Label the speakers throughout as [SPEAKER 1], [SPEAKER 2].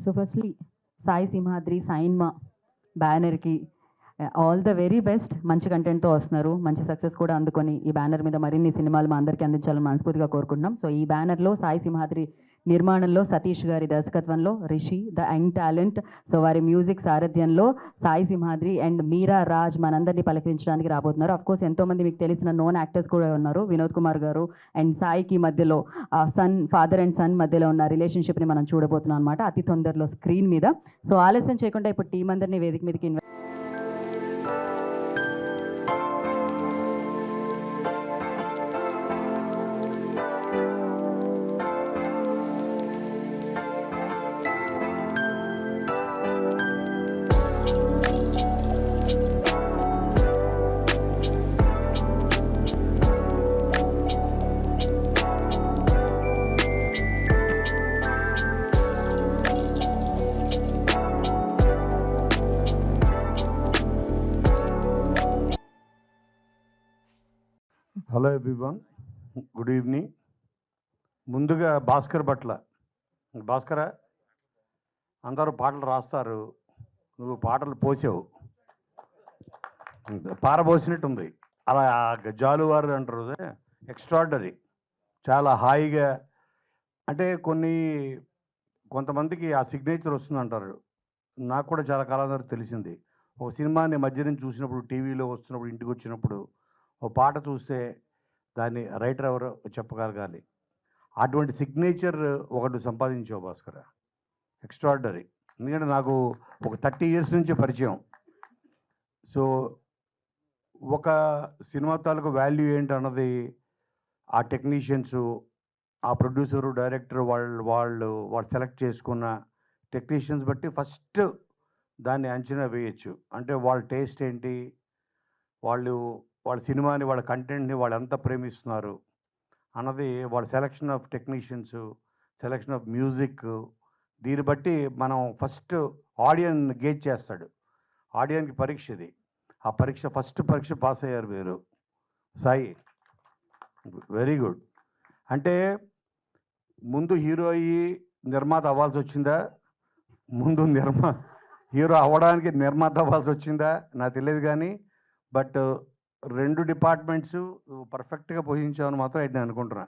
[SPEAKER 1] So firstly Sai Simhadri cinema బ్యానర్కి all the very best. మంచి కంటెంట్తో వస్తున్నారు, మంచి సక్సెస్ కూడా అందుకొని ఈ బ్యానర్ మీద మరిన్ని సినిమాలు మా అందరికీ అందించాలని మనస్ఫూర్తిగా కోరుకుంటున్నాం. సో ఈ బ్యానర్లో సాయి సింహాద్రి నిర్మాణంలో సతీష్ గారి దర్శకత్వంలో Rishi the young talent, so వారి మ్యూజిక్ సారథ్యంలో సాయి సింహాద్రి అండ్ మీరా రాజ్ మనందరినీ పలకరించడానికి రాబోతున్నారు. అఫ్కోర్స్ ఎంతోమంది మీకు తెలిసిన నోన్ యాక్టర్స్ కూడా ఉన్నారు. వినోద్ కుమార్ గారు అండ్ సాయికి మధ్యలో ఫాదర్ అండ్ సన్ మధ్యలో ఉన్న రిలేషన్షిప్ని మనం చూడబోతున్నాం అనమాట అతి తొందరలో స్క్రీన్ మీద. సో ఆలస్యం చేయకుండా ఇప్పుడు టీం అందరినీ వేదిక మీదకి
[SPEAKER 2] హలో ఎవ్రీవన్, గుడ్ ఈవినింగ్. ముందుగా భాస్కర్ పట్ల, భాస్కర అందరూ పాటలు రాస్తారు, నువ్వు పాటలు పోసావు, పారబోసినట్టుంది. అలా జాలువారు అంటారు, ఎక్స్ట్రాడినరీ, చాలా హాయిగా. అంటే కొంతమందికి ఆ సిగ్నేచర్ వస్తుందంటారు. నాకు కూడా చాలా కాలం తర్వాత తెలిసింది. ఒక సినిమాని మధ్య నుంచి చూసినప్పుడు, టీవీలో వస్తున్నప్పుడు, ఇంటికి వచ్చినప్పుడు ఓ పాట చూస్తే దాన్ని రైటర్ ఎవరో చెప్పగలగాలి. అటువంటి సిగ్నేచర్ ఒకటి సంపాదించావు భాస్కర్, ఎక్స్ట్రాడినరీ. ఎందుకంటే నాకు ఒక 30 years నుంచి పరిచయం. సో ఒక సినిమా తాలూకు వాల్యూ ఏంటన్నది ఆ టెక్నీషియన్స్, ఆ ప్రొడ్యూసరు, డైరెక్టర్ వాళ్ళు సెలెక్ట్ చేసుకున్న టెక్నీషియన్స్ బట్టి ఫస్ట్ దాన్ని అంచనా వేయచ్చు. అంటే వాళ్ళ టేస్ట్ ఏంటి, వాళ్ళ సినిమాని, వాళ్ళ కంటెంట్ని వాళ్ళు ఎంత ప్రేమిస్తున్నారు అన్నది వాళ్ళ selection of technicians, selection of music, దీన్ని బట్టి మనం ఫస్ట్ ఆడియన్ గేజ్ చేస్తాడు. ఆడియన్కి పరీక్ష ఇది. ఆ ఫస్ట్ పరీక్ష పాస్ అయ్యారు మీరు సాయి, వెరీ గుడ్. అంటే ముందు హీరో అయ్యి నిర్మాత అవ్వాల్సి వచ్చిందా, ముందు హీరో అవ్వడానికి నిర్మాత అవ్వాల్సి వచ్చిందా నాకు తెలియదు, కానీ బట్ 2 డిపార్ట్మెంట్స్ పర్ఫెక్ట్గా పోషించామని మాత్రం నేను అనుకుంటున్నా.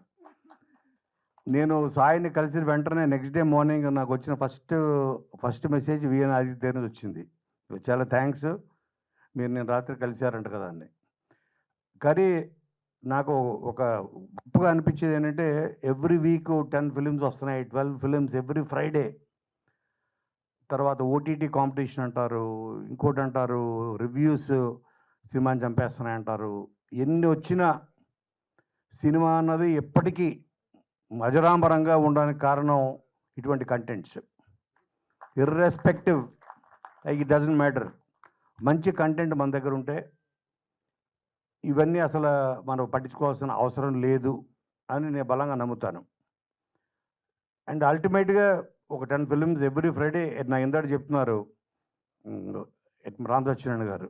[SPEAKER 2] నేను సాయిని కలిసిన వెంటనే నెక్స్ట్ డే మార్నింగ్ నాకు వచ్చిన ఫస్ట్ మెసేజ్ విఎన్ ఆదిత్య నుంచి వచ్చింది. చాలా థ్యాంక్స్, నేను రాత్రి కలిశారంట కదా అని. కానీ నాకు ఒక గొప్పగా అనిపించేది ఏంటంటే, ఎవ్రీ వీక్ 10 films వస్తున్నాయి, 12 films ఎవ్రీ ఫ్రైడే. తర్వాత ఓటీటీ కాంపిటీషన్ అంటారు, ఇంకోటి అంటారు, రివ్యూస్ సినిమాని చంపేస్తున్నాయి అంటారు. ఎన్ని వచ్చినా సినిమా అన్నది ఎప్పటికీ అజరామరంగా ఉండడానికి కారణం ఇటువంటి contents. Irrespective, it doesn't matter, మంచి కంటెంట్ మన దగ్గర ఉంటే ఇవన్నీ అసలు మనం పట్టించుకోవాల్సిన అవసరం లేదు అని నేను బలంగా నమ్ముతాను. అండ్ అల్టిమేట్గా ఒక 10 films ఎవ్రీ ఫ్రైడే. నా ఇందాక చెప్తున్నారు రామసత్యనారాయణ గారు,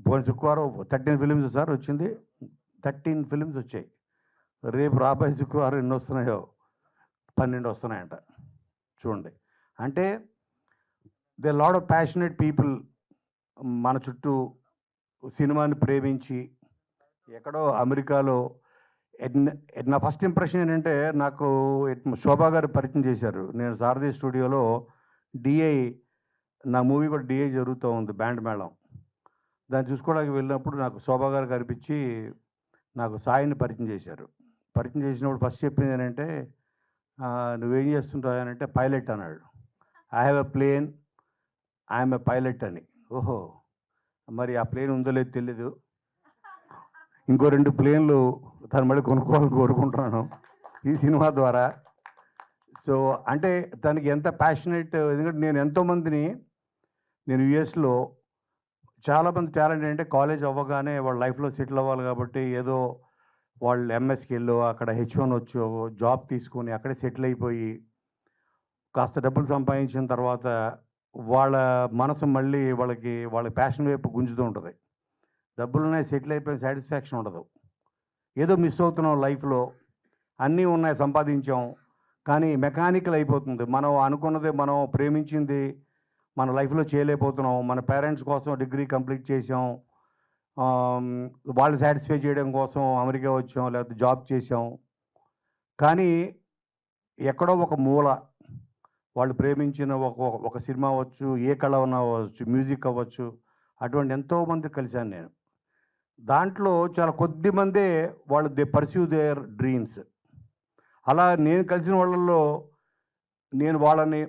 [SPEAKER 2] పోయిన శుక్రవారం 13 films సార్ వచ్చింది, 13 films వచ్చాయి. రేపు రాబోయే శుక్రవారం ఎన్ని వస్తున్నాయో, 12 వస్తున్నాయంట. చూడండి, అంటే they lot of passionate people మన చుట్టూ సినిమాని ప్రేమించి. ఎక్కడో అమెరికాలో నా ఫస్ట్ ఇంప్రెషన్ ఏంటంటే, నాకు శోభా గారు పరిచయం చేశారు. నేను సారథి స్టూడియోలో డిఐ, నా మూవీ కూడా డిఐ జరుగుతూ ఉంది, బ్యాండ్ మేళం. దాన్ని చూసుకోవడానికి వెళ్ళినప్పుడు నాకు శోభా గారు కనిపించి నాకు సాయిని పరిచయం చేశారు. పరిచయం చేసినప్పుడు ఫస్ట్ చెప్పింది ఏంటంటే, నువ్వేం చేస్తుంటావు అని అంటే, పైలట్ అన్నాడు. I have a plane, I'm a pilot అని. ఓహో, మరి ఆ ప్లేన్ ఉందో లేదో తెలీదు, ఇంకో 2 ప్లేన్లు తను మళ్ళీ కొనుక్కోవాలని కోరుకుంటున్నాను ఈ సినిమా ద్వారా. సో అంటే తనకి ఎంత ప్యాషనేట్. ఎందుకంటే నేను ఎంతోమందిని, నేను యుఎస్లో చాలామంది టాలెంట్ ఏంటంటే కాలేజ్ అవ్వగానే వాళ్ళ లైఫ్లో సెటిల్ అవ్వాలి కాబట్టి ఏదో వాళ్ళు ఎంఎస్కి వెళ్ళో అక్కడ H1 వచ్చో జాబ్ తీసుకొని అక్కడే సెటిల్ అయిపోయి కాస్త డబ్బులు సంపాదించిన తర్వాత వాళ్ళ మనసు మళ్ళీ వాళ్ళ ప్యాషన్ వైపు గుంజుతూ ఉంటుంది. డబ్బులున్నాయి, సెటిల్ అయిపోయిన సాటిస్ఫాక్షన్ ఉండదు, ఏదో మిస్ అవుతున్నాం లైఫ్లో. అన్నీ ఉన్నాయి, సంపాదించాం, కానీ మెకానికల్ అయిపోతుంది. మనం అనుకున్నది, మనం ప్రేమించింది మన లైఫ్లో చేయలేకపోతున్నాం. మన పేరెంట్స్ కోసం డిగ్రీ కంప్లీట్ చేసాం, వాళ్ళు సాటిస్ఫై చేయడం కోసం అమెరికా వచ్చాం, లేకపోతే జాబ్ చేసాం. కానీ ఎక్కడో ఒక మూల వాళ్ళు ప్రేమించిన ఒక సినిమా అవ్వచ్చు, ఏ కళ ఉన్నా అవ్వచ్చు, మ్యూజిక్ అవ్వచ్చు, అటువంటి ఎంతోమంది కలిశాను నేను. దాంట్లో చాలా కొద్ది మందే వాళ్ళు పర్స్యూ దేర్ డ్రీమ్స్. అలా నేను కలిసిన వాళ్ళల్లో నేను వాళ్ళని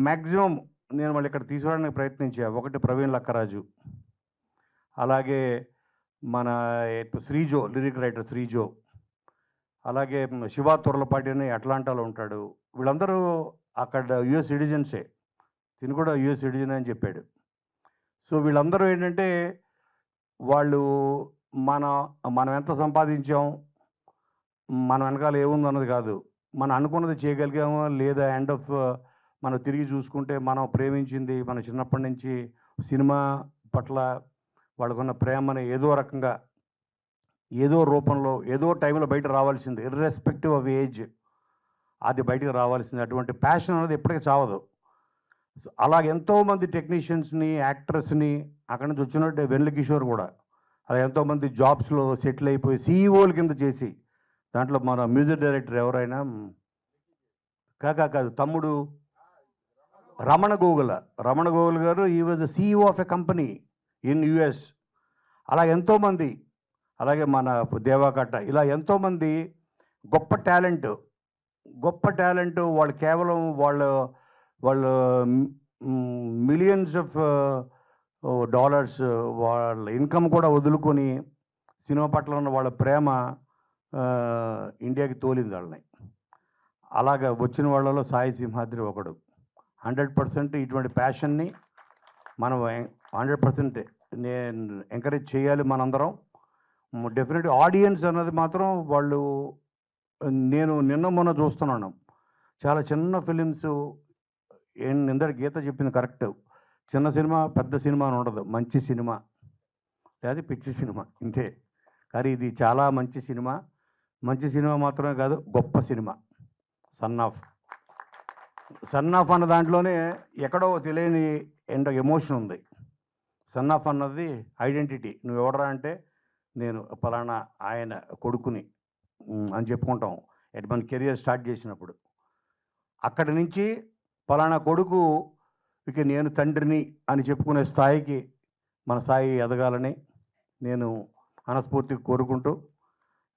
[SPEAKER 2] మ్యాక్సిమం నేను వాళ్ళు ఇక్కడ తీసుకురావడానికి ప్రయత్నించా. ఒకటి ప్రవీణ్ లక్కరాజు, అలాగే మన శ్రీజో, లిరిక్ రైటర్ శ్రీజో, అలాగే శివ తుర్లపాటి అని అట్లాంటాలో ఉంటాడు. వీళ్ళందరూ అక్కడ యుఎస్ సిటిజన్సే. తిను కూడా యుఎస్ సిటిజన్ అని చెప్పాడు. సో వీళ్ళందరూ ఏంటంటే వాళ్ళు మనం ఎంత సంపాదించాం, మన వెనకాల ఏముందన్నది కాదు, మనం అనుకున్నది చేయగలిగామో లేదా ఎండ్ ఆఫ్ మనం తిరిగి చూసుకుంటే మనం ప్రేమించింది మన చిన్నప్పటి నుంచి సినిమా పట్ల వాళ్ళకున్న ప్రేమని ఏదో రకంగా, ఏదో రూపంలో, ఏదో టైంలో బయట రావాల్సింది, ఇర్రెస్పెక్టివ్ ఆఫ్ ఏజ్, అది బయటకు రావాల్సింది. అటువంటి ప్యాషన్ అనేది ఎప్పటికీ చావదు. అలాగే ఎంతోమంది టెక్నీషియన్స్ని, యాక్టర్స్ని అక్కడి నుంచి వచ్చినట్టే వెన్నెల కిషోర్ కూడా అలా ఎంతోమంది జాబ్స్లో సెటిల్ అయిపోయి సీఈఓల కింద చేసి, దాంట్లో మన మ్యూజిక్ డైరెక్టర్ ఎవరైనా కాదు తమ్ముడు రమణ గోగుల్ గారు, ఈ was CEO of a company in US. అలా ఎంతోమంది, అలాగే మన దేవాకట్ట, ఇలా ఎంతోమంది గొప్ప టాలెంట్ వాళ్ళు కేవలం వాళ్ళు మిలియన్స్ ఆఫ్ డాలర్స్ వాళ్ళ ఇన్కమ్ కూడా వదులుకొని సినిమా పట్ల ఉన్న వాళ్ళ ప్రేమ ఇండియాకి తోలింది వాళ్ళని. అలాగా వచ్చిన వాళ్ళలో సాయి సింహాద్రి ఒకడు. 100% ఇటువంటి ప్యాషన్ని మనం 100% నేను ఎంకరేజ్ చేయాలి మనందరం. డెఫినెట్ ఆడియన్స్ అన్నది మాత్రం వాళ్ళు, నేను నిన్న మొన్న చూస్తున్నాను చాలా చిన్న ఫిలిమ్స్. ఇందరు గీత చెప్పింది కరెక్ట్. చిన్న సినిమా పెద్ద సినిమా అని ఉండదు, మంచి సినిమా లేదా పిచ్చి సినిమా ఇంతే. కానీ ఇది చాలా మంచి సినిమా మాత్రమే కాదు, గొప్ప సినిమా. సన్ ఆఫ్ అన్న దాంట్లోనే ఎక్కడో తెలియని ఎమోషన్ ఉంది. సన్ ఆఫ్ అన్నది ఐడెంటిటీ. నువ్వు ఎవడరా అంటే నేను పలానా ఆయన కొడుకుని అని చెప్పుకుంటాం మన కెరియర్ స్టార్ట్ చేసినప్పుడు. అక్కడి నుంచి పలానా కొడుకు ఇక నేను తండ్రిని అని చెప్పుకునే స్థాయికి మన సాయి ఎదగాలని నేను మనస్ఫూర్తిగా కోరుకుంటూ,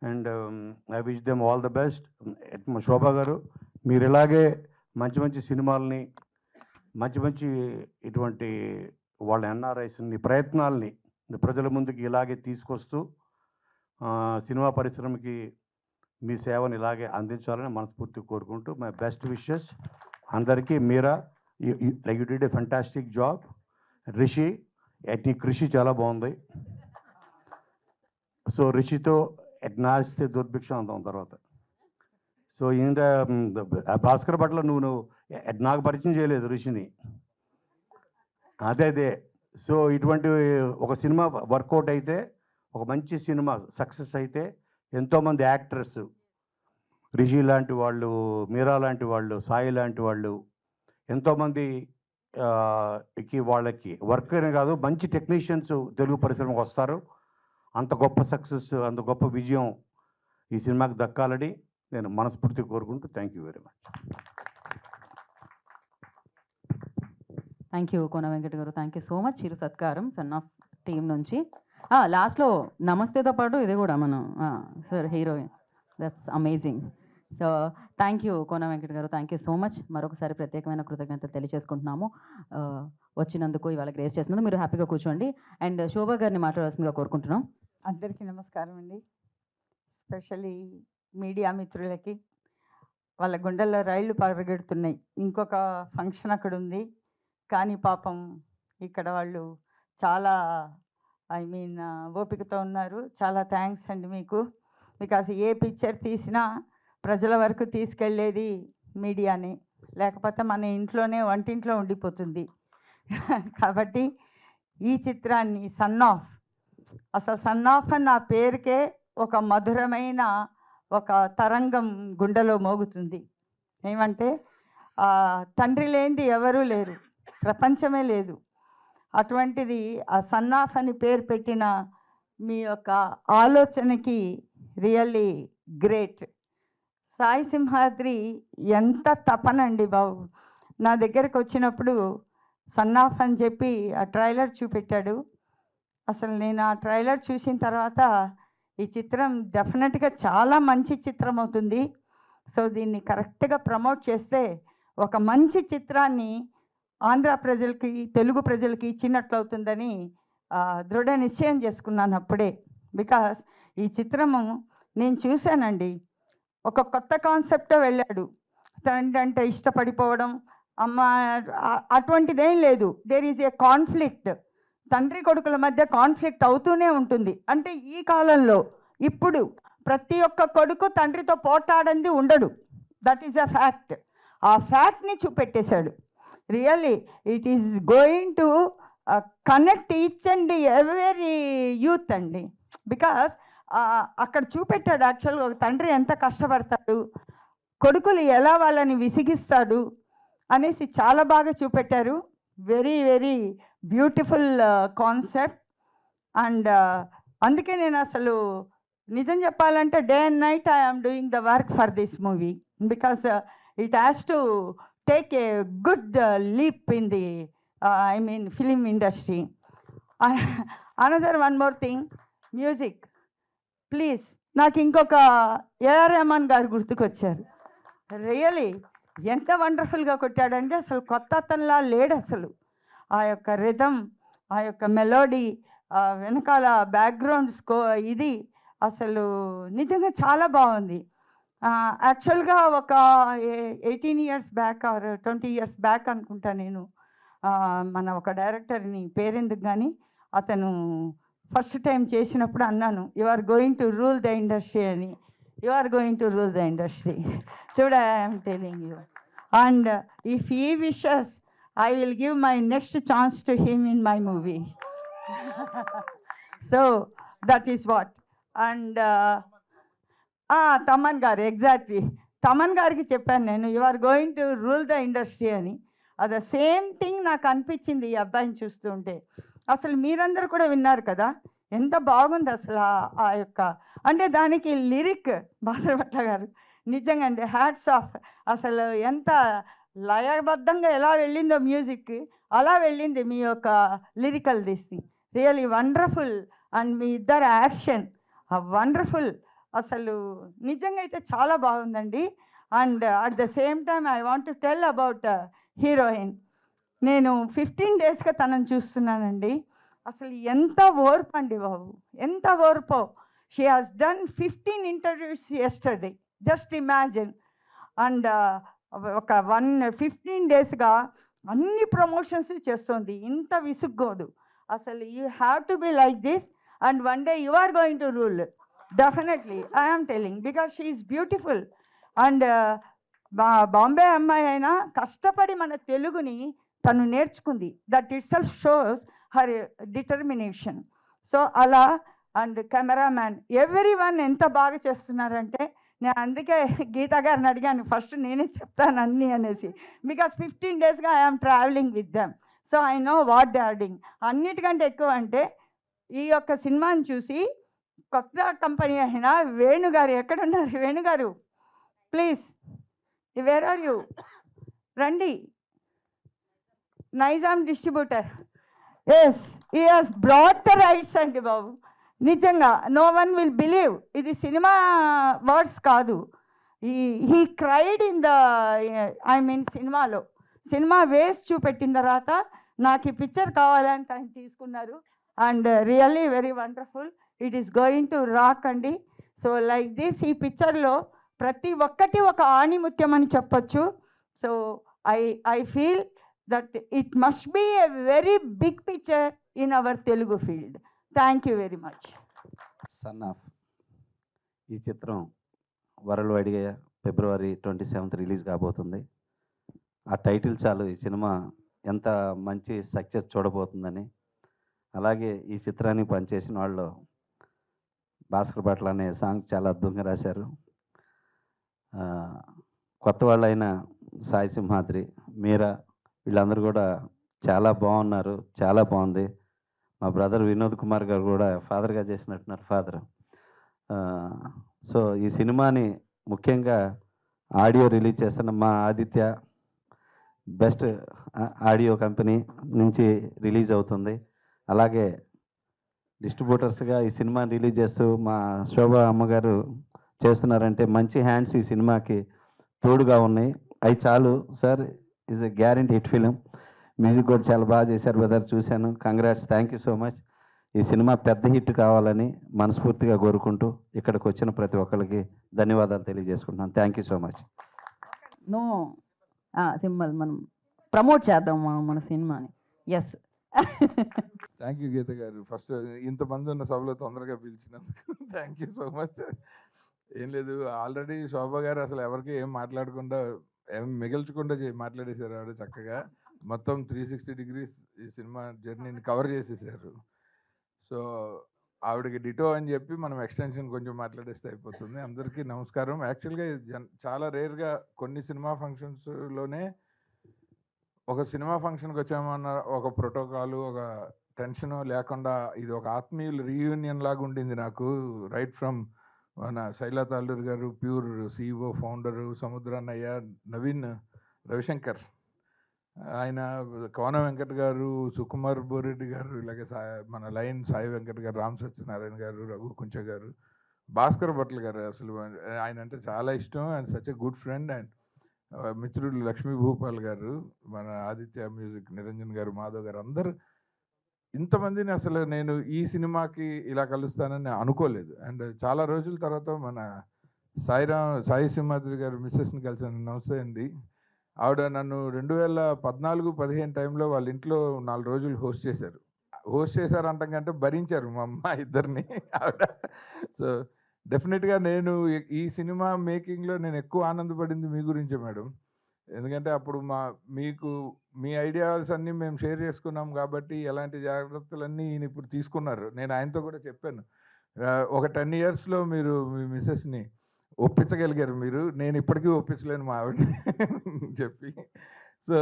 [SPEAKER 2] and I wish them all the best. Shobha గారు, మీరు ఇలాగే మంచి సినిమాలని, మంచి ఇటువంటి వాళ్ళ ఎన్ఆర్ఐస్ని ప్రయత్నాలని ప్రజల ముందుకి ఇలాగే తీసుకొస్తూ సినిమా పరిశ్రమకి మీ సేవను ఇలాగే అందించాలని మనస్ఫూర్తిగా కోరుకుంటూ, మై బెస్ట్ విషెస్ అందరికీ. Meera, you did a fantastic job. Rishi, నీ కృషి చాలా బాగుంది. సో రిషితో నాస్తే దుర్భిక్షం అందాం తర్వాత. సో ఇంత భాస్కర్ పట్ల నువ్వు నాకు పరిచయం చేయలేదు రిషిని. అదే సో ఇటువంటి ఒక సినిమా వర్కౌట్ అయితే, ఒక మంచి సినిమా సక్సెస్ అయితే, ఎంతోమంది యాక్టర్స్, రిషి లాంటి వాళ్ళు, మీరా లాంటి వాళ్ళు, సాయి లాంటి వాళ్ళు, ఎంతోమందికి వాళ్ళకి వర్క్ అనే కాదు మంచి టెక్నీషియన్స్ తెలుగు పరిశ్రమకు వస్తారు. అంత గొప్ప సక్సెస్, అంత గొప్ప విజయం ఈ సినిమాకి దక్కాలని నేను మనస్ఫూర్తిగా కోరుకుంటూ thank you very much.
[SPEAKER 1] Thank you Kona Venkata garu, thank you so much. చిరు సత్కారం సన్ ఆఫ్ టీం నుంచి. లాస్ట్లో నమస్తేతో పాటు ఇది కూడా మనం sir heroine, that's amazing. So thank you Kona Venkata garu, thank you so much. మరొకసారి ప్రత్యేకమైన కృతజ్ఞతలు తెలియజేసుకుంటున్నాము వచ్చినందుకు, ఇవాళ గ్రేస్ చేసినందుకు. మీరు హ్యాపీగా కూర్చోండి. అండ్ శోభా గారిని మాట్లాడాల్సిందిగా కోరుకుంటున్నాం.
[SPEAKER 3] అందరికీ నమస్కారం అండి. స్పెషల్లీ మీడియా మిత్రులకి. వాళ్ళ గుండెల్లో రైళ్లు పరిగెడుతున్నాయి. ఇంకొక ఫంక్షన్ అక్కడ ఉంది, కానీ పాపం ఇక్కడ వాళ్ళు చాలా ఓపికతో ఉన్నారు. చాలా థ్యాంక్స్ అండి మీకు. బికాస్ ఏ పిక్చర్ తీసినా ప్రజల వరకు తీసుకెళ్ళేది మీడియానే, లేకపోతే మన ఇంట్లోనే వంటింట్లో ఉండిపోతుంది. కాబట్టి ఈ చిత్రాన్ని అసలు సన్ ఆఫ్ అన్న పేరుకే ఒక మధురమైన ఒక తరంగం గుండెలో మోగుతుంది. ఏమంటే తండ్రి లేనిది ఎవరూ లేరు, ప్రపంచమే లేదు. అటువంటిది ఆ సన్ ఆఫ్ అని పేరు పెట్టిన మీ యొక్క ఆలోచనకి రియల్లీ గ్రేట్. సాయి సింహాద్రి ఎంత తపనండి బాబు. నా దగ్గరకు వచ్చినప్పుడు సన్ ఆఫ్ అని చెప్పి ఆ ట్రైలర్ చూపెట్టాడు. అసలు నేను ఆ ట్రైలర్ చూసిన తర్వాత ఈ చిత్రం డెఫినెట్గా చాలా మంచి చిత్రం అవుతుంది. సో దీన్ని కరెక్ట్గా ప్రమోట్ చేస్తే ఒక మంచి చిత్రాన్ని ఆంధ్ర ప్రజలకి, తెలుగు ప్రజలకి ఇచ్చినట్లు అవుతుందని దృఢ నిశ్చయం చేసుకున్నాను అప్పుడే. బికాస్ ఈ చిత్రము నేను చూశానండి. ఒక కొత్త కాన్సెప్ట్తో వెళ్ళాడు. తండ్రి అంటే ఇష్టపడిపోవడం, అమ్మ అటువంటిదేం లేదు. There is a conflict. తండ్రి కొడుకుల మధ్య కాన్ఫ్లిక్ట్ అవుతూనే ఉంటుంది. అంటే ఈ కాలంలో ఇప్పుడు ప్రతి ఒక్క కొడుకు తండ్రితో పోట్లాడంది ఉండడు. That is a fact. ఆ ఫ్యాక్ట్ని చూపెట్టేశాడు. Really it is going to connect each and every youth అండి. బికాస్ అక్కడ చూపెట్టాడు యాక్చువల్గా ఒక తండ్రి ఎంత కష్టపడతాడు, కొడుకులు ఎలా వాళ్ళని విసిగిస్తాడు అనేసి చాలా బాగా చూపెట్టారు. Very very beautiful concept. And అందుకే నేను అసలు నిజం చెప్పాలంటే day and night I'm doing the work for this movie because it has to take a good leap in the I mean film industry. Another one more thing, music please. నాకు ఇంకొక AR Rahman గారు గుర్తుకొచ్చారు. Really ఎంత వండర్ఫుల్గా కొట్టాడంటే అసలు కొత్త అతనిలా లేడు అసలు. ఆ యొక్క రిథమ్, ఆ యొక్క మెలోడీ, వెనకాల బ్యాక్గ్రౌండ్ ఇది అసలు నిజంగా చాలా బాగుంది. యాక్చువల్గా ఒక 18 years back or 20 years back అనుకుంటా నేను మన ఒక డైరెక్టర్ని పేరెందుకు కానీ అతను ఫస్ట్ టైం చేసినప్పుడు అన్నాను, you are going to rule the industry అని. You are going to rule the industry. Today I'm telling you. And if he wishes I will give my next chance to him in my movie. So that is what. And Thaman garu, exactly Thaman గారికి చెప్పాను నేను, you are going to rule the industry అని. అది same thing నాకు అనిపించింది ఈ అబ్బాయిని చూస్తుంటే. అసలు మీరందరూ కూడా విన్నారు కదా ఎంత బాగుంది అసలు ఆ యొక్క, అంటే దానికి లిరిక్ బాసరభట్ల గారు నిజంగా అండి హ్యాట్స్ ఆఫ్. అసలు ఎంత లయబద్ధంగా ఎలా వెళ్ళిందో మ్యూజిక్, అలా వెళ్ళింది మీ యొక్క lyrical this. Really wonderful. And మీ ఇద్దరు యాక్షన్ వండర్ఫుల్. అసలు నిజంగా అయితే చాలా బాగుందండి. And at the same time I want to tell about heroine. నేను 15 daysగా తనను చూస్తున్నానండి. అసలు ఎంత ఓర్పు అండి బాబు, ఎంత ఓర్పో. She has done 15 interviews yesterday, just imagine. And ఒక 15 daysగా అన్ని ప్రమోషన్స్ చేస్తుంది, ఇంత విసుగ్గోదు అసలు. You have to be like this and one day you are going to rule definitely. I'm telling because she is beautiful. And Bombay అమ్మాయి అయినా కష్టపడి మన తెలుగుని తను నేర్చుకుంది. That itself shows her determination. So అలా. అండ్ కెమెరామ్యాన్ ఎవ్రీ వన్ ఎంత బాగా చేస్తున్నారంటే, నేను అందుకే గీతా గారిని అడిగాను ఫస్ట్ నేనే చెప్తాను అన్నీ అనేసి. బికాస్ 15 daysగా I'm travelling with them. So I know what they are doing. అన్నిటికంటే ఎక్కువ అంటే ఈ యొక్క సినిమాని చూసి కొత్త కంపెనీ అయినా వేణుగారు ఎక్కడున్నారు? వేణుగారు ప్లీజ్, వేర్ ఆర్ యూ? రండి. Nizam distributor. Yes, he has brought the rights అండి బాబు. నిజంగా నో వన్ విల్ బిలీవ్, ఇది సినిమా వర్డ్స్ కాదు. He cried in the I mean సినిమాలో. సినిమా వేస్ట్ చూపెట్టిన తర్వాత నాకు ఈ పిక్చర్ కావాలని ఆయన తీసుకున్నారు. And really very wonderful. It is going to rock అండి. సో లైక్ దిస్ ఈ పిక్చర్లో ప్రతి ఒక్కటి ఒక ఆణిముత్యం అని చెప్పొచ్చు. So I feel that it must be a very big picture in our Telugu field. Thank you very much.
[SPEAKER 4] Son of ఈ చిత్రం వరల్డ్ వైడ్గా February 27th రిలీజ్ కాబోతుంది. ఆ టైటిల్ చాలు ఈ సినిమా ఎంత మంచి సక్సెస్ చూడబోతుందని. అలాగే ఈ చిత్రానికి పనిచేసిన వాళ్ళు భాస్కర్ భట్ల అనే సాంగ్ చాలా అద్భుతంగా రాశారు. కొత్త వాళ్ళైన సాయి సింహాద్రి, మీరా వీళ్ళందరూ కూడా చాలా బాగున్నారు. చాలా బాగుంది. మా బ్రదర్ వినోద్ కుమార్ గారు కూడా ఫాదర్గా చేసినట్టున్నారు ఫాదర్. సో ఈ సినిమాని ముఖ్యంగా ఆడియో రిలీజ్ చేస్తున్న మా ఆదిత్య బెస్ట్ ఆడియో కంపెనీ నుంచి రిలీజ్ అవుతుంది. అలాగే డిస్ట్రిబ్యూటర్స్గా ఈ సినిమాని రిలీజ్ చేస్తూ మా శోభ అమ్మగారు చేస్తున్నారంటే మంచి హ్యాండ్స్ ఈ సినిమాకి తోడుగా ఉన్నాయి. అవి చాలు సార్. Is a guarantee hit film. Music కూడా చాలా బాగా చేశారు బ్రదర్, చూశాను. Congrats, thank you so much. ఈ సినిమా పెద్ద హిట్ కావాలని మనస్ఫూర్తిగా కోరుకుంటూ ఇక్కడికి వచ్చిన ప్రతి ఒక్కరికి ధన్యవాదాలు తెలియజేసుకుంటున్నాను. Thank you so much.
[SPEAKER 1] No symbol మనం ప్రమోట్ చేద్దాం మన సినిమాని. ఎస్.
[SPEAKER 5] థ్యాంక్ యూ గీత గారు. ఫస్ట్ ఇంతమంది ఉన్న సభలో తొందరగా పిలిచినందుకు థ్యాంక్ యూ సో మచ్. ఏం లేదు, ఆల్రెడీ శోభ గారు అసలు ఎవరికి ఏం మాట్లాడకుండా ఏం మిగల్చకుండా మాట్లాడేశారు. ఆవిడ చక్కగా మొత్తం 360 degrees ఈ సినిమా జర్నీని కవర్ చేసేసారు. సో ఆవిడకి డిటో అని చెప్పి మనం ఎక్స్టెన్షన్ కొంచెం మాట్లాడేస్తే అయిపోతుంది. అందరికీ నమస్కారం. యాక్చువల్గా చాలా రేర్గా కొన్ని సినిమా ఫంక్షన్స్లోనే ఒక సినిమా ఫంక్షన్కి వచ్చామన్న ఒక ప్రోటోకాలు, ఒక టెన్షన్ లేకుండా ఇది ఒక ఆత్మీయుల రీయూనియన్ లాగా ఉండింది నాకు. రైట్ ఫ్రమ్ మన Shailata Alluri garu, pure CEO founder, సముద్రాన్నయ్య, నవీన్ రవిశంకర్, ఆయన కోన వెంకట్ గారు, సుకుమార్ బోరెడ్డి గారు, ఇలాగే మన లైన్ సాయి వెంకట్ గారు, రామ్ సత్యనారాయణ గారు, రఘు కుంచ గారు, భాస్కర్ భట్ల గారు. అసలు ఆయన అంటే చాలా ఇష్టం and such a good friend. And మిత్రుడు లక్ష్మీ భూపాల్ గారు, మన ఆదిత్య మ్యూజిక్ నిరంజన్ గారు, మాధవ్ గారు, అందరూ ఇంతమందిని అసలు నేను ఈ సినిమాకి ఇలా కలుస్తానని అనుకోలేదు. అండ్ చాలా రోజుల తర్వాత మన సాయి సింహాద్రి గారు మిస్సెస్ని కలిసాను. నమస్తే అండి. ఆవిడ నన్ను 2014-15 టైంలో వాళ్ళ ఇంట్లో 4 రోజులు హోస్ట్ చేశారు అంతకంటే భరించారు మా అమ్మ ఇద్దరిని ఆవిడ. సో డెఫినెట్గా నేను ఈ సినిమా మేకింగ్లో నేను ఎక్కువ ఆనందపడింది మీ గురించే మేడం. ఎందుకంటే అప్పుడు మీకు మీ ఐడియాస్ అన్నీ మేము షేర్ చేసుకున్నాం కాబట్టి ఎలాంటి జాగ్రత్తలన్నీ ఈయన ఇప్పుడు తీసుకున్నారు. నేను ఆయనతో కూడా చెప్పాను, ఒక 10 yearsలో మీరు మీ మిస్సెస్ని ఒప్పించగలిగారు మీరు, నేను ఇప్పటికీ ఒప్పించలేను మా ఆవిడని చెప్పి. సో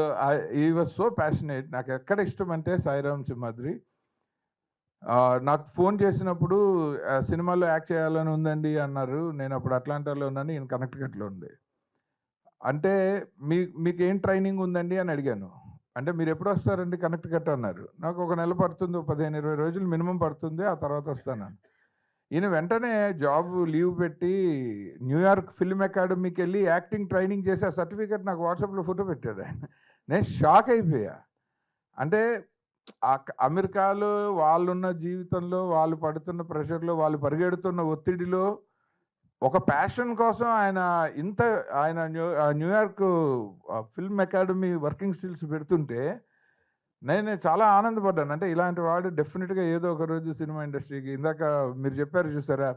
[SPEAKER 5] ఈ వాజ్ సో ప్యాషనేట్. నాకు ఎక్కడ ఇష్టం అంటే సాయిరామ్ సింహాద్రి. నాకు ఫోన్ చేసినప్పుడు సినిమాలో యాక్ట్ చేయాలని ఉందండి అన్నారు. నేను అప్పుడు అట్లాంటాలో ఉన్నాను, ఈయన కనెక్టికట్లో ఉంది. అంటే మీకు ఏం ట్రైనింగ్ ఉందండి అని అడిగాను. అంటే మీరు ఎప్పుడు వస్తారండి కనెక్టికట్ అన్నారు. నాకు ఒక నెల పడుతుంది, 15-20 రోజులు మినిమం పడుతుంది, ఆ తర్వాత వస్తాను. ఈయన వెంటనే జాబ్ లీవ్ పెట్టి న్యూయార్క్ ఫిల్మ్ అకాడమీకి వెళ్ళి యాక్టింగ్ ట్రైనింగ్ చేసి ఆ సర్టిఫికేట్ నాకు వాట్సాప్లో ఫోటో పెట్టాడు ఆయన. నేను షాక్ అయిపోయా. అంటే అమెరికాలో వాళ్ళున్న జీవితంలో, వాళ్ళు పడుతున్న ప్రెషర్లో, వాళ్ళు పరిగెడుతున్న ఒత్తిడిలో ఒక ప్యాషన్ కోసం ఆయన New York film academy working stills పెడుతుంటే నేను చాలా ఆనందపడ్డాను. అంటే ఇలాంటి వాడు డెఫినెట్గా ఏదో ఒక రోజు సినిమా ఇండస్ట్రీకి, ఇందాక మీరు చెప్పారు చూసారా,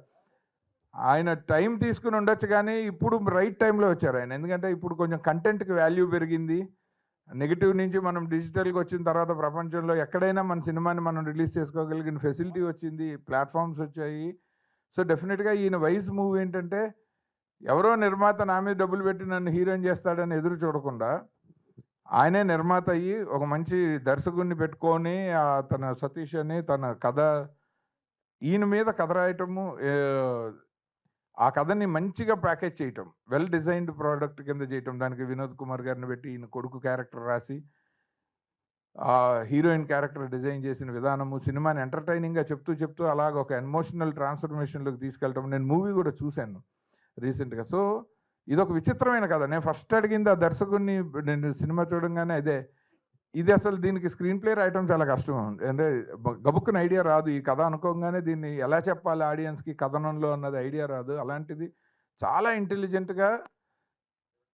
[SPEAKER 5] ఆయన టైం తీసుకుని ఉండొచ్చు కానీ ఇప్పుడు రైట్ టైంలో వచ్చారు ఆయన. ఎందుకంటే ఇప్పుడు కొంచెం కంటెంట్కి వాల్యూ పెరిగింది. నెగిటివ్ నుంచి మనం డిజిటల్కి వచ్చిన తర్వాత ప్రపంచంలో ఎక్కడైనా మన సినిమాని మనం రిలీజ్ చేసుకోగలిగిన ఫెసిలిటీ వచ్చింది, ప్లాట్ఫామ్స్ వచ్చాయి. సో డెఫినెట్గా ఈయన వయసు మూవ్ ఏంటంటే ఎవరో నిర్మాత నా మీద డబ్బులు పెట్టి నన్ను హీరోయిన్ చేస్తాడని ఎదురు చూడకుండా ఆయనే నిర్మాత అయ్యి ఒక మంచి దర్శకుడిని పెట్టుకొని తన సతీష్ అని తన కథ ఈయన మీద కథ రాయటము, ఆ కథని మంచిగా ప్యాకేజ్ చేయటం, వెల్ డిజైన్డ్ ప్రోడక్ట్ కింద చేయటం, దానికి వినోద్ కుమార్ గారిని పెట్టి ఈయన కొడుకు క్యారెక్టర్ రాసి హీరోయిన్ క్యారెక్టర్ డిజైన్ చేసిన విధానము, సినిమాని ఎంటర్టైనింగ్గా చెప్తూ అలాగ ఒక ఎమోషనల్ ట్రాన్స్ఫర్మేషన్లోకి తీసుకెళ్ళటం. నేను మూవీ కూడా చూశాను రీసెంట్గా. సో ఇదొక విచిత్రమైన కథ. నేను ఫస్ట్ అడిగింది ఆ దర్శకుడిని, నేను సినిమా చూడంగానే ఇది అసలు దీనికి స్క్రీన్ ప్లే రాయటం చాలా కష్టం. అంటే గబుక్కున ఐడియా రాదు. ఈ కథ అనుకోగానే దీన్ని ఎలా చెప్పాలి ఆడియన్స్కి కథనంలో అన్నది ఐడియా రాదు. అలాంటిది చాలా ఇంటెలిజెంట్గా